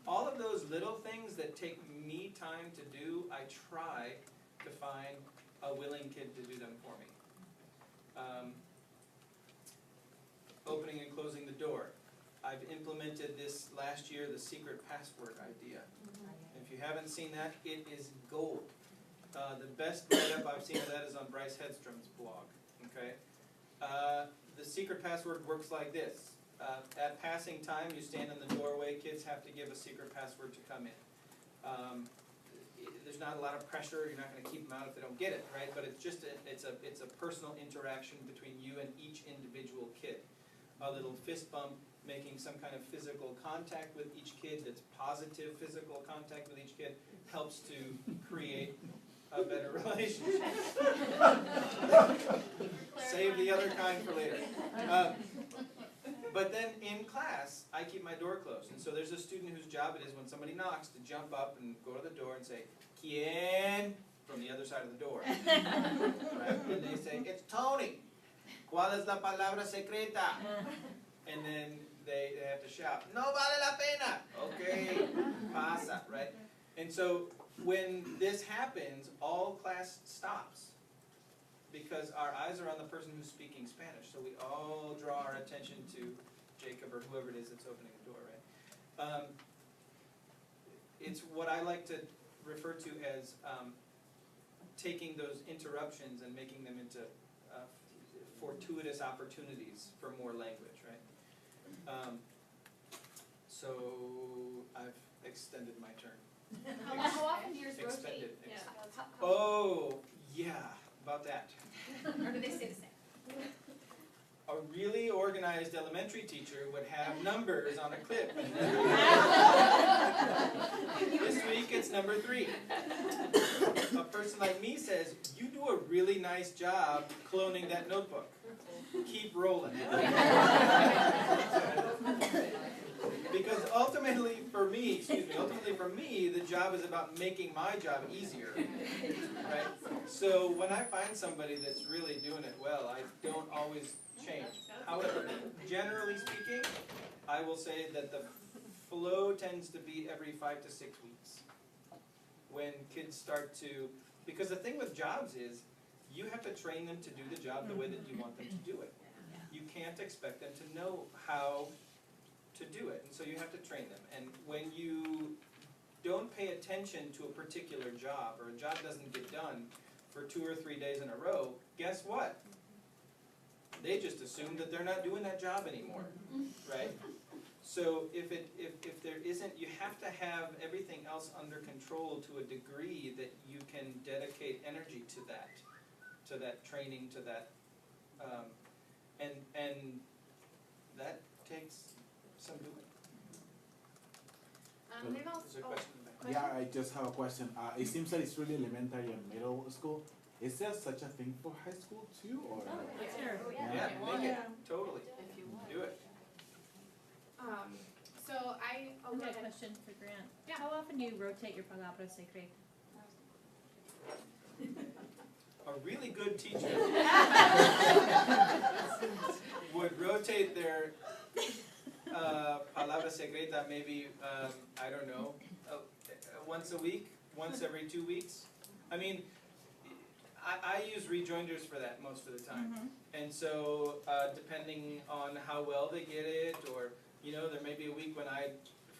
All of those little things that take me time to do, I try to find a willing kid to do them for me. Opening and closing the door. I've implemented this last year, the secret password idea. If you haven't seen that, it is gold. The best write-up I've seen of that is on Bryce Hedstrom's blog, okay? The secret password works like this. At passing time, you stand in the doorway, kids have to give a secret password to come in. There's not a lot of pressure, you're not gonna keep them out if they don't get it, right? But it's just it's a personal interaction between you and each individual kid. A little fist bump, making some kind of physical contact with each kid that's positive physical contact with each kid helps to create a better relationship. Save the other kind for later. But then in class, I keep my door closed. And so there's a student whose job it is when somebody knocks to jump up and go to the door and say, ¿Quién? From the other side of the door. Right? And they say, it's Tony. ¿Cuál es la palabra secreta? And then they have to shout, no vale la pena. Okay, pasa, right? And so when this happens, all class stops because our eyes are on the person who's speaking Spanish. So we all draw our attention to Jacob or whoever it is that's opening the door, right? It's what I like to refer to as taking those interruptions and making them into fortuitous opportunities for more language, right? So I've extended my turn. How often do yours Expended. rotate? Oh, yeah, about that. Or do they stay the same? A really organized elementary teacher would have numbers on a clip. This week it's number 3. A person like me says, you do a really nice job cloning that notebook. Keep rolling. Because ultimately for me, the job is about making my job easier, right? So when I find somebody that's really doing it well, I don't always change. However, generally speaking, I will say that the flow tends to be every 5 to 6 weeks. When kids start to, because the thing with jobs is, you have to train them to do the job the way that you want them to do it. You can't expect them to know how to do it, and so you have to train them. And when you don't pay attention to a particular job, or a job doesn't get done for 2 or 3 days in a row, guess what? They just assume that they're not doing that job anymore, right? So if there isn't, you have to have everything else under control to a degree that you can dedicate energy to that training, to that, and that takes some doing. They've also, There's a question in the back. Yeah, I just have a question. It seems that it's really elementary and middle school. Is there such a thing for high school too, or? Sure. Yeah, make it, totally, do it. so I, I have a question for Grant. Yeah. How often do you rotate your palabra secreta? A really good teacher would rotate their palabra secreta maybe, I don't know, once a week, once every 2 weeks. I mean, I use rejoinders for that most of the time. And so depending on how well they get it, or, you know, there may be a week when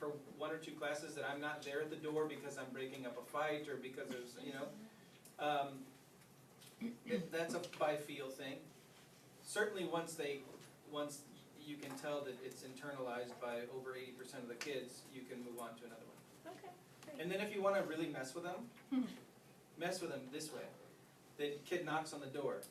for 1 or 2 classes that I'm not there at the door because I'm breaking up a fight, or because there's, you know, that's a by feel thing. Certainly once you can tell that it's internalized by over 80% of the kids, you can move on to another one. Okay. And then if you want to really mess with them this way. The kid knocks on the door.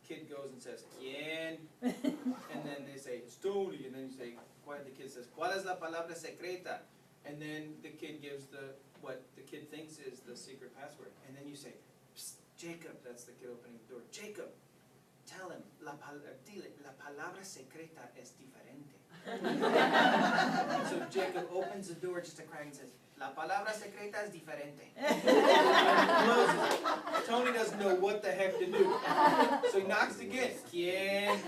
Kid goes and says, ¿Quién? And then they say, it's Tony. And then you say, the kid says, ¿Cuál es la palabra secreta? And then the kid gives what the kid thinks is the secret password. And then you say, Psst, Jacob, that's the kid opening the door. Jacob, tell him, dile, la palabra secreta es diferente. So Jacob opens the door just a crack and says, la palabra secreta es diferente. And closes it. Tony doesn't know what the heck to do. So he knocks again. ¿Quién?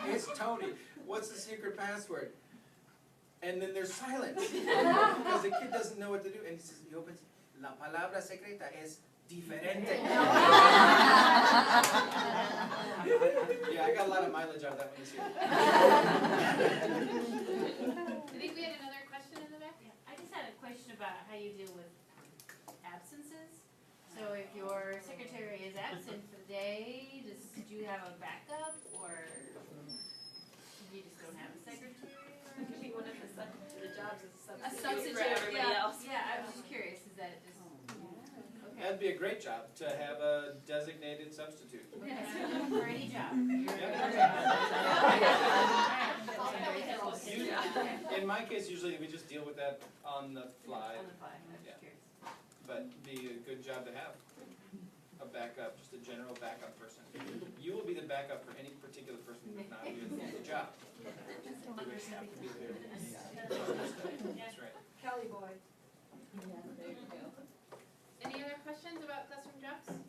It's Tony. What's the secret password? And then there's silence. Because the kid doesn't know what to do. And he opens, la palabra secreta es diferente. Yeah, I got a lot of mileage out of that one this year. I think we had another question in the back. I just had a question about how you deal with absences. So if your secretary is absent for the day, do you have a backup, or you just don't have a secretary? It could be one of the jobs as A a substitute for substitute, everybody else. Yeah, I was just curious, is that just, That'd be a great job, to have a designated substitute. for any job? In my case, usually we just deal with that on the fly. On the fly, I'm Yeah. just curious. But be a good job to have, a backup, just a general backup person. You will be the backup for any particular person who's not doing the job. You just have to be there. That's right. Kelly boy. Any other questions about classroom jobs?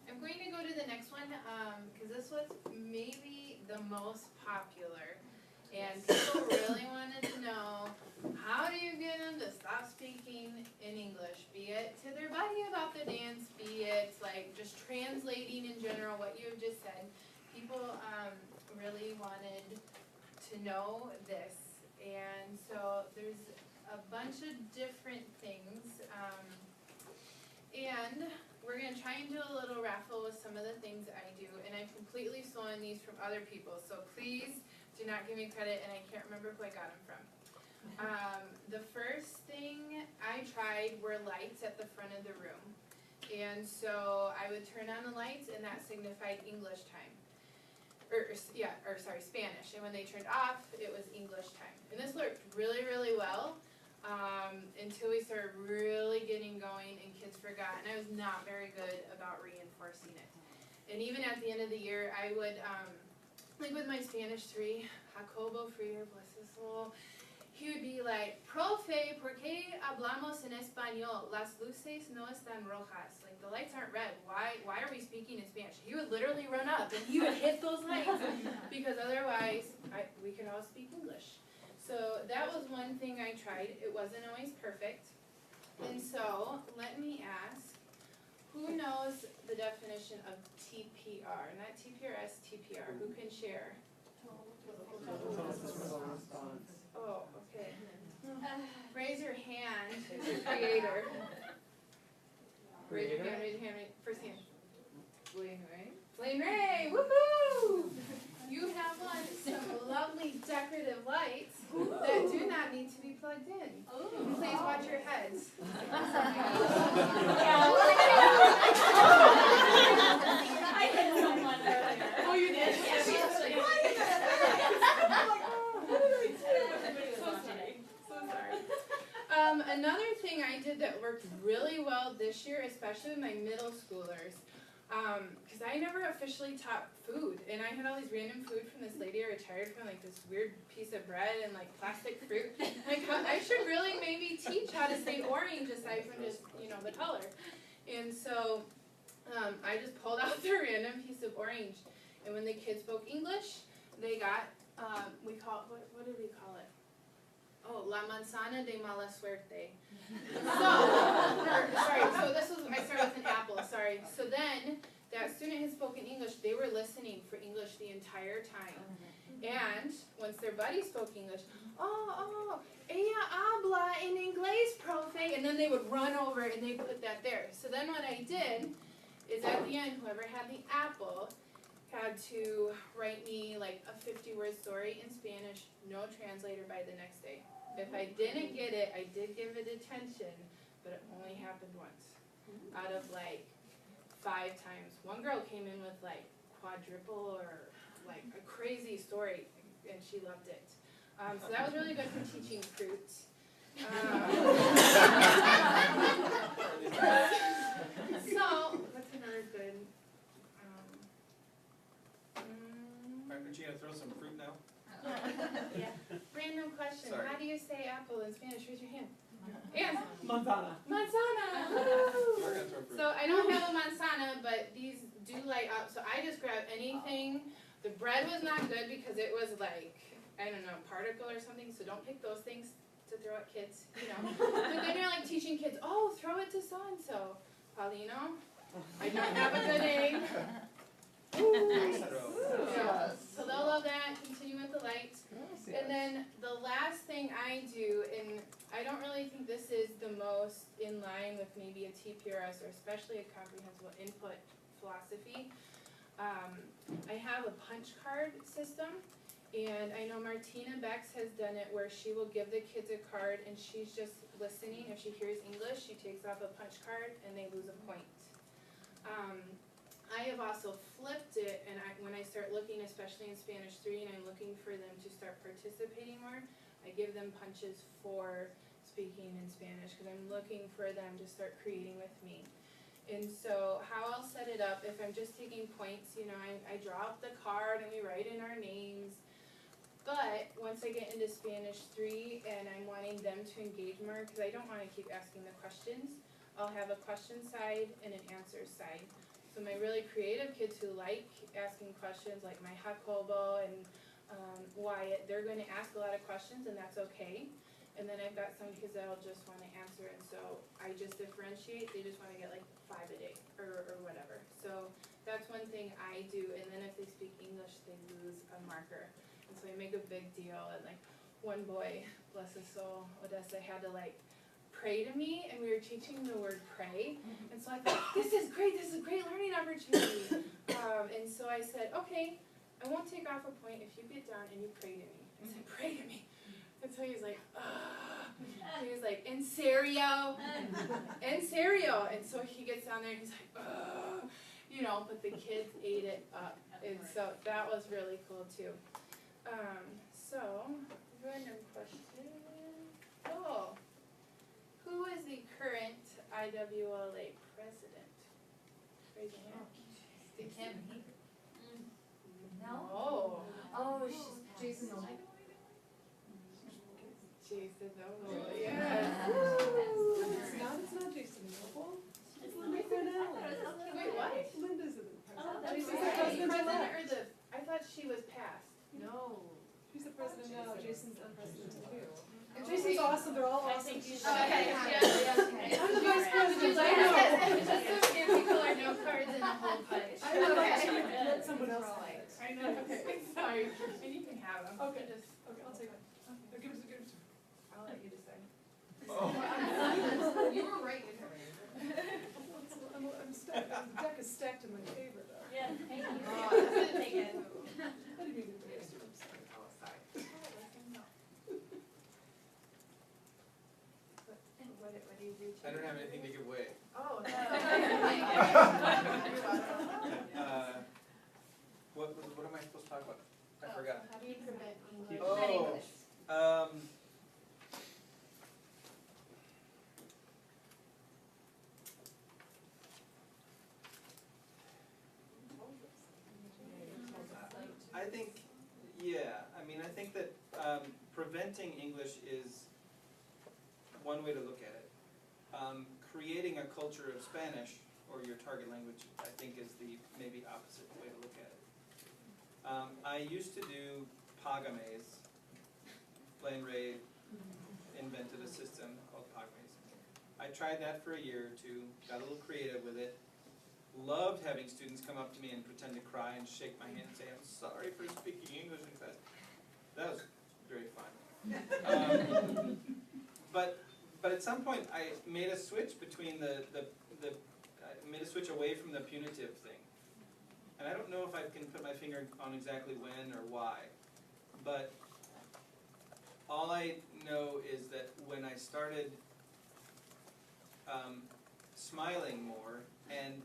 I'm going to go to the next one, because this was maybe the most popular. And people really wanted to know, how do you get them to stop speaking in English? Be it to their buddy about the dance, be it like just translating in general what you have just said. People really wanted to know this. And so there's a bunch of different things. And we're going to try and do a little raffle with some of the things I do. And I've completely stolen these from other people. So please do not give me credit, and I can't remember who I got them from. The first thing I tried were lights at the front of the room. And so I would turn on the lights, and that signified English time. Spanish. And when they turned off, it was English time. And this worked really, really well. Until we started really getting going and kids forgot, and I was not very good about reinforcing it. And even at the end of the year, I would, like with my Spanish 3, Jacobo Freer, bless his soul, he would be like, Profe, ¿por qué hablamos en español? Las luces no están rojas. Like, the lights aren't red. Why are we speaking in Spanish? He would literally run up and he would hit those lights because otherwise we can all speak English. So that was one thing I tried. It wasn't always perfect. And so let me ask, who knows the definition of TPR? Not TPRS, TPR. Who can share? Oh, okay. Raise your hand if you're a creator. Raise your hand, raise your hand, first hand. Blaine Ray. Blaine Ray, woohoo! You have won some lovely decorative lights that do not need to be plugged in. Please watch your heads. I hit someone earlier. Oh, you did? Yeah, she's like, Another thing I did that worked really well this year, especially with my middle schoolers, because I never officially taught food, and I had all these random food from this lady I retired from, like this weird piece of bread and like plastic fruit. Like, I should really maybe teach how to say orange aside from just, the color. And so I just pulled out the random piece of orange, and when the kids spoke English, they got, what did we call it? Oh, la manzana de mala suerte. So this was, I started with an apple, sorry. So then, that student had spoken English, they were listening for English the entire time. And once their buddy spoke English, ella habla en inglés, profe, and then they would run over and they put that there. So then what I did is at the end, whoever had the apple had to write me like a 50-word story in Spanish, no translator by the next day. If I didn't get it, I did give it attention, but it only happened once out of like 5 times. One girl came in with like quadruple or like a crazy story, and she loved it. So that was really good for teaching fruit. So, what's another good? Aren't you gonna throw some fruit now? Yeah. Random question. Sorry. How do you say apple in Spanish? Raise your hand. Yeah. Manzana. Manzana. You are gonna throw fruit. So I don't have a manzana, but these do light up. So I just grabbed anything. The bread was not good because it was like, I don't know, particle or something. So don't pick those things to throw at kids, But then you're like teaching kids, throw it to so-and-so. Paulino, I don't have a good aim. Nice throw. Yeah. So they'll love that, continue with the lights. And then the last thing I do, and I don't really think this is the most in line with maybe a TPRS or especially a comprehensive input philosophy, I have a punch card system, and I know Martina Bex has done it where she will give the kids a card and she's just listening. If she hears English, she takes off a punch card and they lose a point. I have also flipped it, and when I start looking, especially in Spanish 3, and I'm looking for them to start participating more, I give them punches for speaking in Spanish, because I'm looking for them to start creating with me. And so how I'll set it up, if I'm just taking points, I draw up the card and we write in our names. But once I get into Spanish 3 and I'm wanting them to engage more, because I don't want to keep asking the questions, I'll have a question side and an answer side. So my really creative kids who like asking questions, like my Jacobo and Wyatt, they're going to ask a lot of questions, and that's okay. And then I've got some kids that'll just want to answer, and so I just differentiate. They just want to get like 5 a day or whatever. So that's one thing I do. And then if they speak English, they lose a marker. And so I make a big deal. And like one boy, bless his soul, Odessa, had to like pray to me, and we were teaching the word pray, and so I thought, this is a great learning opportunity, and so I said, okay, I won't take off a point if you get down and you pray to me. I said, pray to me. And so he was like, he was like, en serio, en serio, and so he gets down there and he's like, but the kids ate it up, and so that was really cool too. So, random question. Who is the current IWLA president? Raise your hand. Kim. No? Oh. Oh, she's Jason, no. Jason, no. Yeah. It's not Jason Noble. It's Linda Cornell. Wait, what? Linda's in the Oh, president. that's Jason's right. the president President elect. or the, I thought she was past. No. She's the president now, Jason's the president too. And Oh, Jason's wait. awesome, they're all I awesome think she's people. Okay, Yeah. yeah, okay. I'm vice president, I I know. It's just so few people are no cards in the whole bunch. I know, Okay. let someone else have it. I know, okay, sorry, and you can have them. Okay. Just, Okay, I'll take it. Give it to I'll let you decide. Oh. You were right with her. I'm stacked, the deck is stacked in my favor though. Yeah, thank you. Oh, that's a big move. I didn't mean to embarrass you, I'm sorry. Oh, sorry. What do you do? I don't have anything to give away. Oh, no. What am I supposed to talk about? I forgot. How do you prevent English? Oh, I think, yeah, I mean, I think that preventing English is one way to look at it. Creating a culture of Spanish, or your target language, I think is the maybe opposite way to look at it. I used to do Pagames. Blaine Ray invented a system called Pagames. I tried that for a year or two, got a little creative with it. Loved having students come up to me and pretend to cry and shake my hand and say, "I'm sorry for speaking English in class." That was very fun. But at some point, I made a switch between I made a switch away from the punitive thing. And I don't know if I can put my finger on exactly when or why, but all I know is that when I started smiling more and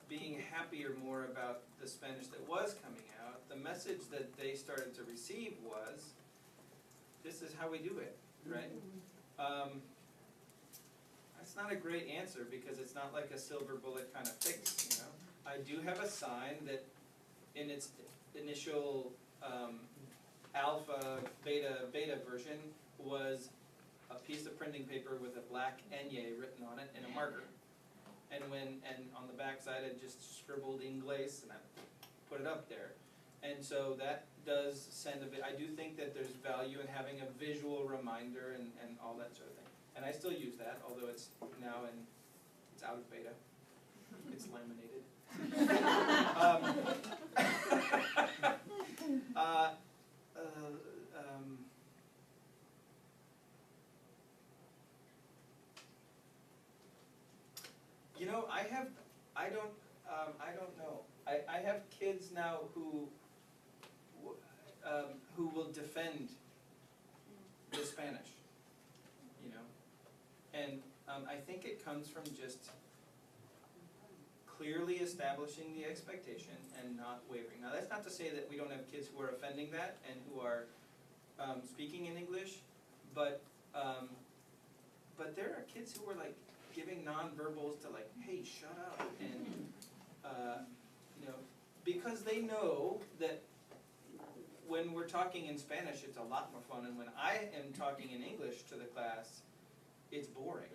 being happier more about the Spanish that was coming out, the message that they started to receive was, this is how we do it, right? That's not a great answer because it's not like a silver bullet kind of fix, you know? I do have a sign that in its initial alpha, beta version was a piece of printing paper with a black Enye written on it and a marker. And on the back side I just scribbled Inglés and I put it up there. And so that does send a bit, I do think that there's value in having a visual reminder and all that sort of thing. And I still use that, although it's now it's out of beta. It's laminated. You know, I don't know. I have kids now who will defend the Spanish, you know, and I think it comes from just clearly establishing the expectation and not wavering. Now, that's not to say that we don't have kids who are offending that and who are speaking in English, but there are kids who are like giving nonverbals to like, hey, shut up, and you know, because they know that when we're talking in Spanish, it's a lot more fun, and when I am talking in English to the class, it's boring.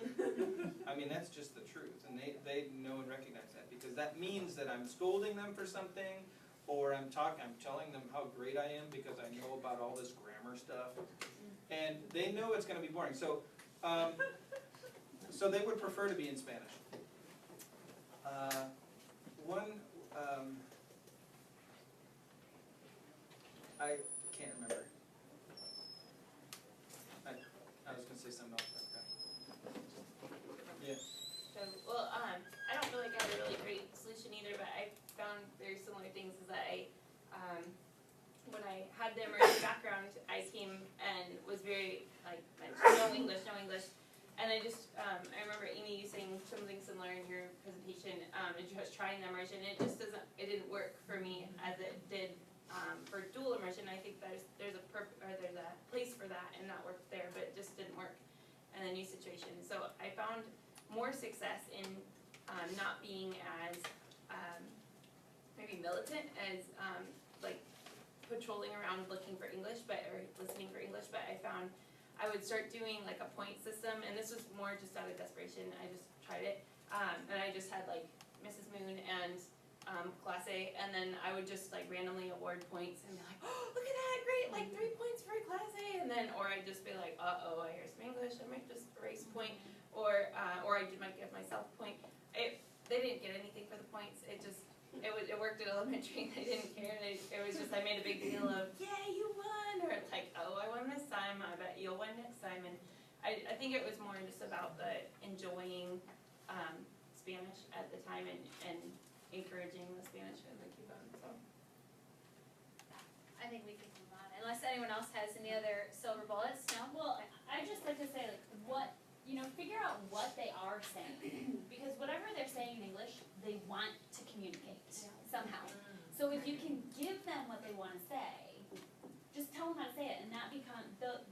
I mean, that's just the truth, and they know and recognize that, because that means that I'm scolding them for something, or I'm telling them how great I am because I know about all this grammar stuff, and they know it's going to be boring. So, so they would prefer to be in Spanish. I can't remember. I was going to say something else. Yeah. So, well, I don't feel like I have a really great solution either, but I found very similar things is that when I had the immersive background, I came and was very, like, no English, and I just, I remember Amy, you saying something similar in your presentation, and just trying the immersion, it didn't work for me as it did for dual immersion. I think there's a place for that, and that worked there, but it just didn't work in a new situation. So I found more success in not being as maybe militant as like patrolling around looking for English, or listening for English, but I found I would start doing like a point system, and this was more just out of desperation. I just tried it, and I just had like Mrs. Moon and Class A, and then I would just like randomly award points and be like, oh, look at that, great, like 3 points for Class A, and then, or I'd just be like, uh-oh, I hear some English, I might just erase a point, or I might give myself a point. They didn't get anything for the points, it worked at elementary, they didn't care, it was just, I made a big deal of, yeah, you won, or like, oh, I won this time, I bet you'll win next time, and I think it was more just about the enjoying Spanish at the time and encouraging the Spanish as I keep on, so. I think we can move on, unless anyone else has any other silver bullets, no? Well, I'd just like to say, like, figure out what they are saying, because whatever they're saying in English, they want to communicate somehow. So if you can give them what they wanna say, just tell them how to say it, and that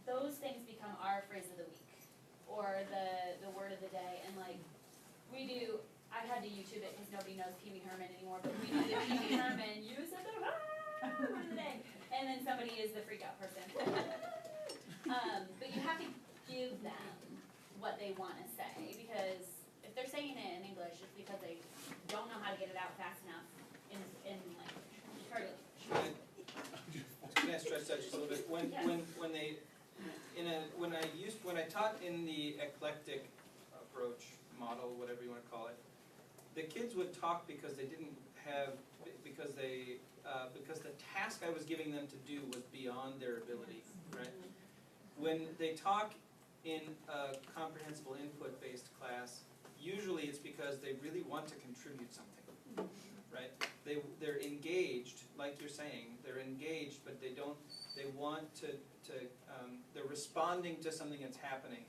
those things become our phrase of the week, or the word of the day, and like, I had to YouTube it because nobody knows Pee Wee Herman anymore, but we do the Pee Wee Herman, you said the word of the day, and then somebody is the freak out person. But you have to give them what they wanna say, because if they're saying it in English, it's because they don't know how to get it out fast enough in language, hard language. Can I stretch that just a little bit? When I taught in the eclectic approach model, whatever you want to call it, the kids would talk because they didn't have, because the task I was giving them to do was beyond their ability, right? When they talk in a comprehensible input-based class, usually it's because they really want to contribute something, right? They're engaged, like you're saying, they're engaged, but they want to they're responding to something that's happening,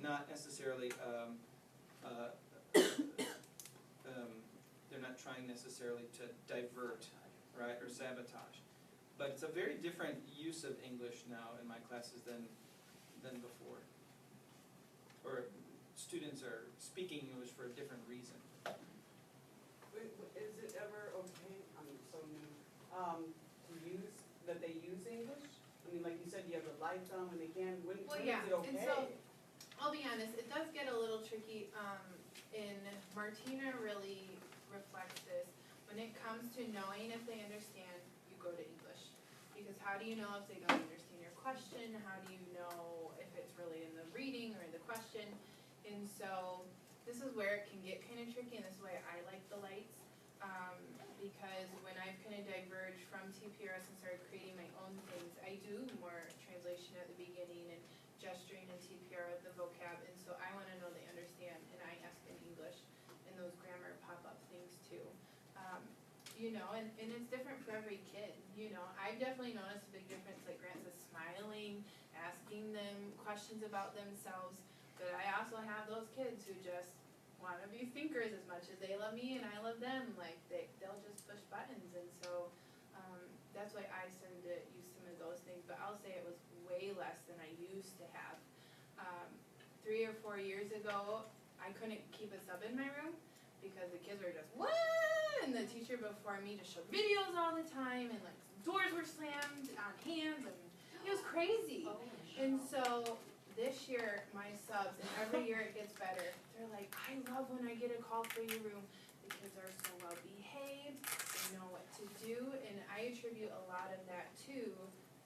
not necessarily, they're not trying necessarily to divert, right, or sabotage. But it's a very different use of English now in my classes than before. Or students are speaking English for a different reason. Is it ever okay, I'm so new, that they use English? I mean, like you said, you have a lifelong when they can, when is it okay? And so, I'll be honest, it does get a little tricky, and Martina really reflects this. When it comes to knowing if they understand, you go to English. Because how do you know if they don't understand your question? How do you know if it's really in the reading or in the question? And so, this is where it can get kind of tricky, and this is why I like the lights. Because when I've kind of diverged from TPRS and started creating my own things, I do more translation at the beginning and gesturing and TPR the vocab, and so I want to know they understand, and I ask in English, and those grammar pop-up things too. And it's different for every kid, I've definitely noticed a big difference, like Grant says, smiling, asking them questions about themselves, but I also have those kids who just want to be thinkers as much as they love me and I love them, like they'll just push buttons, and so that's why I started to use some of those things, but I'll say it was way less than I used to have. 3 or 4 years ago, I couldn't keep a sub in my room because the kids were just, what? And the teacher before me just showed videos all the time, and like doors were slammed on hands, and it was crazy. And so this year, my subs, and every year it gets better, they're like, I love when I get a call for your room. The kids are so well behaved, they know what to do, and I attribute a lot of that to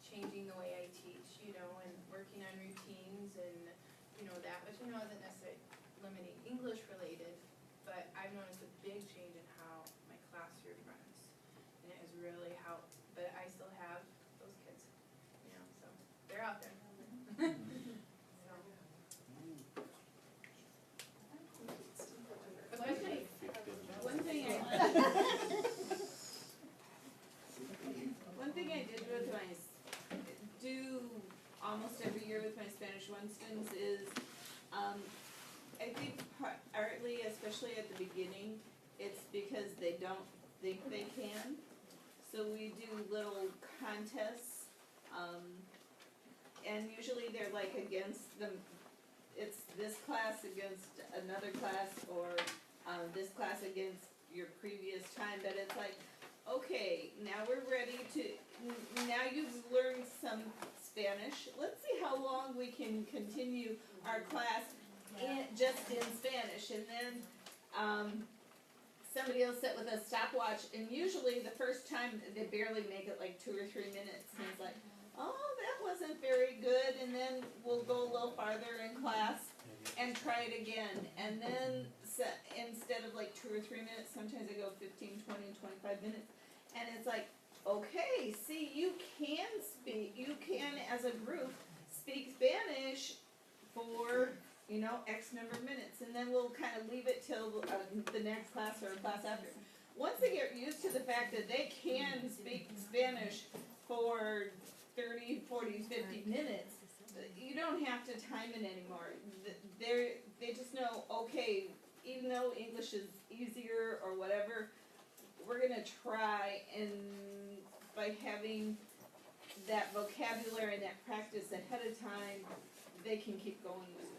changing the way I teach, and working on routines and, that, which isn't necessarily limiting English related, but I've noticed a big change in how my classroom runs, and it has really helped, but I still have those kids, so they're out there. One thing I did with do almost every year with my Spanish 1 students is, I think partly, especially at the beginning, it's because they don't think they can. So we do little contests, and usually they're like against them. It's this class against another class, or this class against your previous time, but it's like, Okay, now we're ready to, now you've learned some Spanish. Let's see how long we can continue our class just in Spanish. And then somebody will sit with a stopwatch, and usually the first time they barely make it like 2 or 3 minutes. And it's like, oh, that wasn't very good. And then we'll go a little farther in class and try it again. And then instead of like 2 or 3 minutes, sometimes I go 15, 20, 25 minutes. And it's like, okay, see, you can speak, you can as a group speak Spanish for, you know, X number of minutes. And then we'll kind of leave it till the next class or a class after. Once they get used to the fact that they can speak Spanish for 30, 40, 50 minutes, you don't have to time it anymore. They just know, okay, even though English is easier or whatever, we're gonna try, and by having that vocabulary and that practice ahead of time, they can keep going with